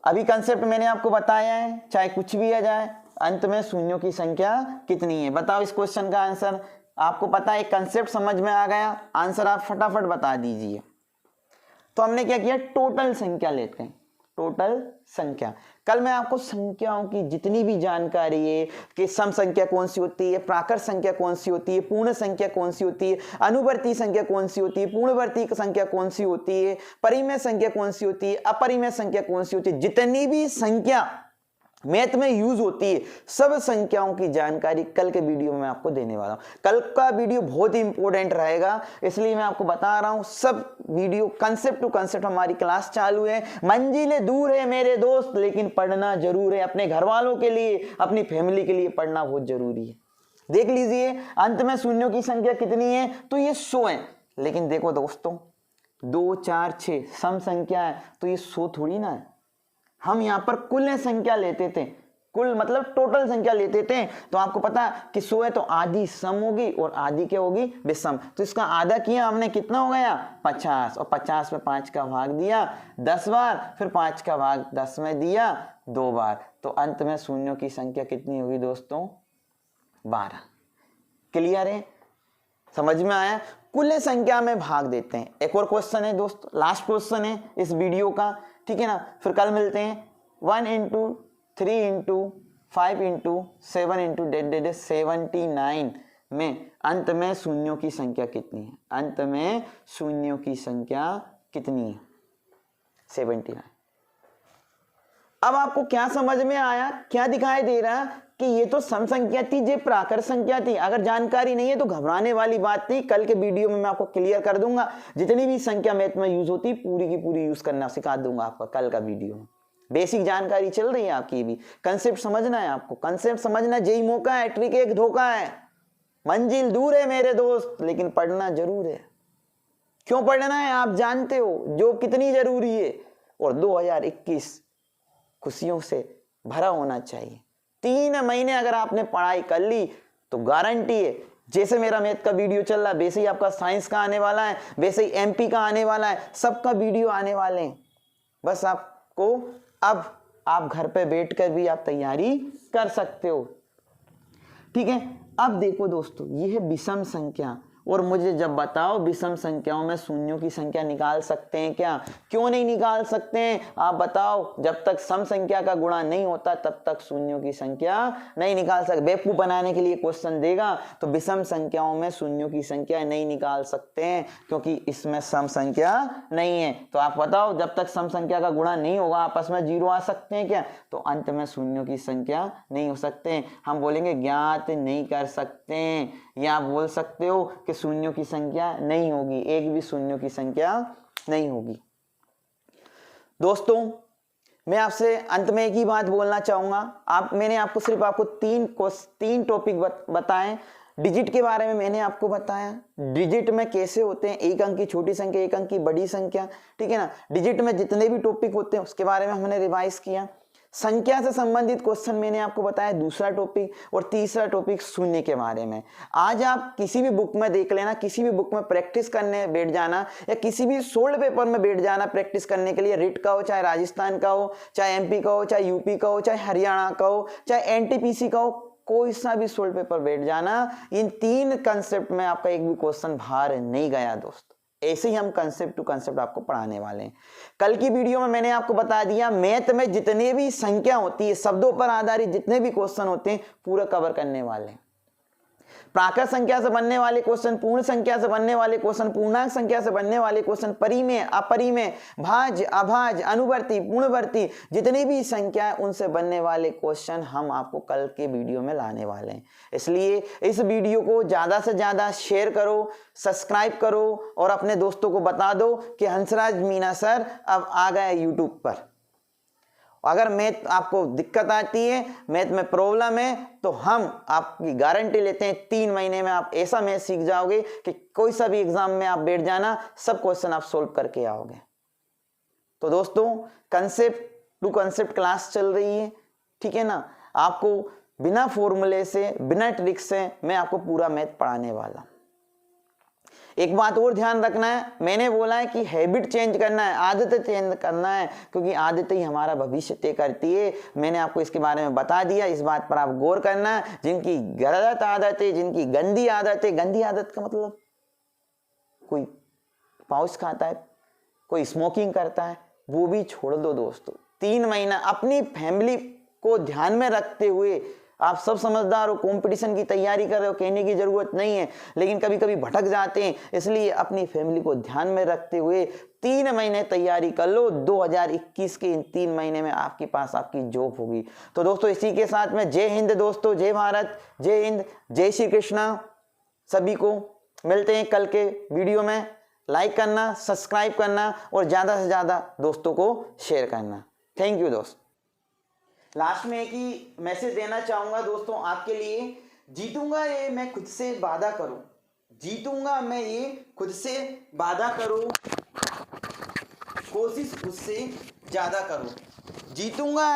अभी कंसेप्ट मैंने आपको बताया है, चाहे कुछ भी आ जाए, अंत में शून्यों की संख्या कितनी है। बताओ इस क्वेश्चन का आंसर। आपको पता है, कंसेप्ट समझ में आ गया, आंसर आप फटाफट बता दीजिए। तो हमने क्या किया, टोटल संख्या लेते हैं, टोटल संख्या। कल मैं आपको संख्याओं की जितनी भी जानकारी है कि सम संख्या कौन सी होती है, प्राकृत संख्या कौन सी होती है, पूर्ण संख्या कौन सी होती है, अनुवर्ती संख्या कौन सी होती है, पूर्णवर्ती संख्या कौन सी होती है, परिमेय संख्या कौन सी होती है, अपरिमेय संख्या कौन सी होती है, जितनी भी संख्या मैथ में यूज होती है, सब संख्याओं की जानकारी कल के वीडियो में मैं आपको देने वाला हूं। कल का वीडियो बहुत ही इंपॉर्टेंट रहेगा, इसलिए मैं आपको बता रहा हूं। सब वीडियो कंसेप्ट टू कंसेप्ट हमारी क्लास चालू है। मंजिलें दूर है मेरे दोस्त, लेकिन पढ़ना जरूर है। अपने घर वालों के लिए, अपनी फैमिली के लिए पढ़ना बहुत जरूरी है। देख लीजिए, अंत में शून्यों की संख्या कितनी है, तो ये 100 है। लेकिन देखो दोस्तों, 2, 4, 6 सम संख्या है, तो ये 100 थोड़ी ना है। हम यहाँ पर कुल संख्या लेते थे, कुल मतलब टोटल संख्या लेते थे। तो आपको पता कि 100 है तो आधी सम होगी और आधी क्या होगी, विषम। तो इसका आधा किया हमने, कितना हो गया, 50, और 50 में 5 का भाग दिया 10 बार, फिर 5 का भाग 10 में दिया 2 बार। तो अंत में शून्यों की संख्या कितनी होगी दोस्तों, 12। क्लियर है, समझ में आया। कुल संख्या में भाग देते हैं। एक और क्वेश्चन है दोस्त, लास्ट क्वेश्चन है इस वीडियो का, ठीक है ना। फिर कल मिलते हैं। 1 × 3 × 5 × 7 × 79 में अंत में शून्यों की संख्या कितनी है, अंत में शून्यों की संख्या कितनी है, 79। अब आपको क्या समझ में आया, क्या दिखाई दे रहा कि ये तो सम संख्या थी, ये प्राकृत संख्या थी। अगर जानकारी नहीं है तो घबराने वाली बात नहीं, कल के वीडियो में मैं आपको क्लियर कर दूंगा। जितनी भी संख्या मैथ में यूज होती पूरी की पूरी यूज करना सिखा दूंगा आपको कल का वीडियो में। बेसिक जानकारी चल रही है आपकी भी, कंसेप्ट समझना है आपको। कंसेप्ट समझना यही मौका है, ट्रिक एक धोखा है। मंजिल दूर है मेरे दोस्त, लेकिन पढ़ना जरूर है। क्यों पढ़ना है आप जानते हो, जो कितनी जरूरी है। और 2021 खुशियों से भरा होना चाहिए। 3 महीने अगर आपने पढ़ाई कर ली तो गारंटी है, जैसे मेरा मैथ का वीडियो चल रहा है वैसे ही आपका साइंस का आने वाला है, वैसे ही एमपी का आने वाला है, सबका वीडियो आने वाले हैं। बस आपको अब आप घर पे बैठ कर भी आप तैयारी कर सकते हो। ठीक है, अब देखो दोस्तों, ये है विषम संख्या, और मुझे जब बताओ विषम संख्याओं में शून्यों की संख्या निकाल सकते हैं क्या? क्यों नहीं निकाल सकते हैं? आप बताओ, जब तक सम संख्या का गुणा नहीं होता तब तक शून्यों की संख्या नहीं निकाल सकते। बेवकूफ बनाने के लिए क्वेश्चन देगा तो विषम संख्याओं में शून्यों की संख्या नहीं निकाल सकते हैं क्योंकि इसमें सम संख्या नहीं है। तो आप बताओ, जब तक सम संख्या का गुणा नहीं होगा आपस में जीरो आ सकते हैं क्या? तो अंत में शून्यों की संख्या नहीं हो सकते हैं। हम बोलेंगे ज्ञात नहीं कर सकते हैं, या आप बोल सकते हो कि शून्यों की संख्या नहीं होगी, एक भी शून्यों की संख्या नहीं होगी। दोस्तों, मैं आपसे अंत में एक ही बात बोलना चाहूंगा। मैंने आपको सिर्फ आपको तीन टॉपिक बताएं। डिजिट के बारे में मैंने आपको बताया, डिजिट में कैसे होते हैं, एक अंक की छोटी संख्या, एक अंक की बड़ी संख्या, ठीक है ना। डिजिट में जितने भी टॉपिक होते हैं उसके बारे में हमने रिवाइज किया। संख्या से संबंधित क्वेश्चन मैंने आपको बताया, दूसरा टॉपिक, और तीसरा टॉपिक शून्य के बारे में। आज आप किसी भी बुक में देख लेना, किसी भी बुक में प्रैक्टिस करने बैठ जाना, या किसी भी सोल्ड पेपर में बैठ जाना प्रैक्टिस करने के लिए, रिट का हो, चाहे राजस्थान का हो, चाहे एमपी का हो, चाहे यूपी का हो, चाहे हरियाणा का हो, चाहे एनटीपीसी का हो, कोई सा भी सोल्ड पेपर बैठ जाना, इन तीन कंसेप्ट में आपका एक भी क्वेश्चन बाहर नहीं गया दोस्त। ऐसे ही हम कंसेप्ट टू कंसेप्ट आपको पढ़ाने वाले हैं। कल की वीडियो में मैंने आपको बता दिया, मैथ में जितने भी संख्या होती है, शब्दों पर आधारित जितने भी क्वेश्चन होते हैं पूरा कवर करने वाले हैं। प्राकृत संख्या से बनने वाले क्वेश्चन, पूर्ण संख्या से बनने वाले क्वेश्चन, पूर्णांक संख्या से बनने वाले क्वेश्चन, परिमेय, अपरिमेय, भाज्य, अभाज्य, अनुवर्ती, पूर्णवर्ती, जितनी भी संख्या है उनसे बनने वाले क्वेश्चन हम आपको कल के वीडियो में लाने वाले हैं। इसलिए इस वीडियो को ज्यादा से ज्यादा शेयर करो, सब्सक्राइब करो, और अपने दोस्तों को बता दो कि हंसराज मीना सर अब आ गए यूट्यूब पर। अगर मैथ आपको दिक्कत आती है, मैथ में प्रॉब्लम है, तो हम आपकी गारंटी लेते हैं 3 महीने में आप ऐसा मैथ सीख जाओगे कि कोई सा भी एग्जाम में आप बैठ जाना, सब क्वेश्चन आप सोल्व करके आओगे। तो दोस्तों, कंसेप्ट टू कंसेप्ट क्लास चल रही है, ठीक है ना। आपको बिना फॉर्मूले से, बिना ट्रिक से मैं आपको पूरा मैथ पढ़ाने वाला। एक बात और ध्यान रखना है, मैंने बोला है कि हैबिट चेंज करना है, आदतें चेंज करना है, क्योंकि आदतें ही हमारा भविष्य तय करती है। मैंने आपको इसके बारे में बता दिया, इस बात पर आप गौर करना है। जिनकी गलत आदतें, जिनकी गंदी आदतें, गंदी आदत का मतलब कोई पाउच खाता है, कोई स्मोकिंग करता है, वो भी छोड़ दो दोस्तों। 3 महीना अपनी फैमिली को ध्यान में रखते हुए, आप सब समझदार हो, कंपटीशन की तैयारी कर रहे हो, कहने की जरूरत नहीं है, लेकिन कभी कभी भटक जाते हैं, इसलिए अपनी फैमिली को ध्यान में रखते हुए 3 महीने तैयारी कर लो। 2021 के इन 3 महीने में आपके पास आपकी जॉब होगी। तो दोस्तों, इसी के साथ में जय हिंद दोस्तों, जय भारत, जय हिंद, जय श्री कृष्णा। सभी को मिलते हैं कल के वीडियो में। लाइक करना, सब्सक्राइब करना, और ज्यादा से ज्यादा दोस्तों को शेयर करना। थैंक यू दोस्त। लास्ट में एक ही मैसेज देना चाहूंगा दोस्तों आपके लिए, जीतूंगा ये मैं खुद से वादा करूं, जीतूंगा मैं ये खुद से वादा करूं, कोशिश खुद से ज्यादा करो। जीतूंगा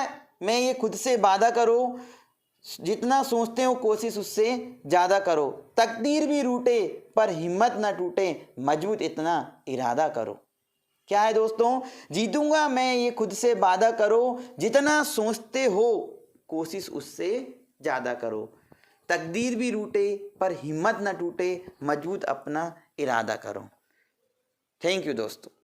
मैं ये खुद से वादा करो, जितना सोचते हो कोशिश उससे ज्यादा करो। तकदीर भी रूठे पर हिम्मत ना टूटे, मजबूत इतना इरादा करो। क्या है दोस्तों? जीतूंगा मैं ये खुद से वादा करो, जितना सोचते हो कोशिश उससे ज्यादा करो। तकदीर भी रूठे पर हिम्मत ना टूटे, मजबूत अपना इरादा करो। थैंक यू दोस्तों।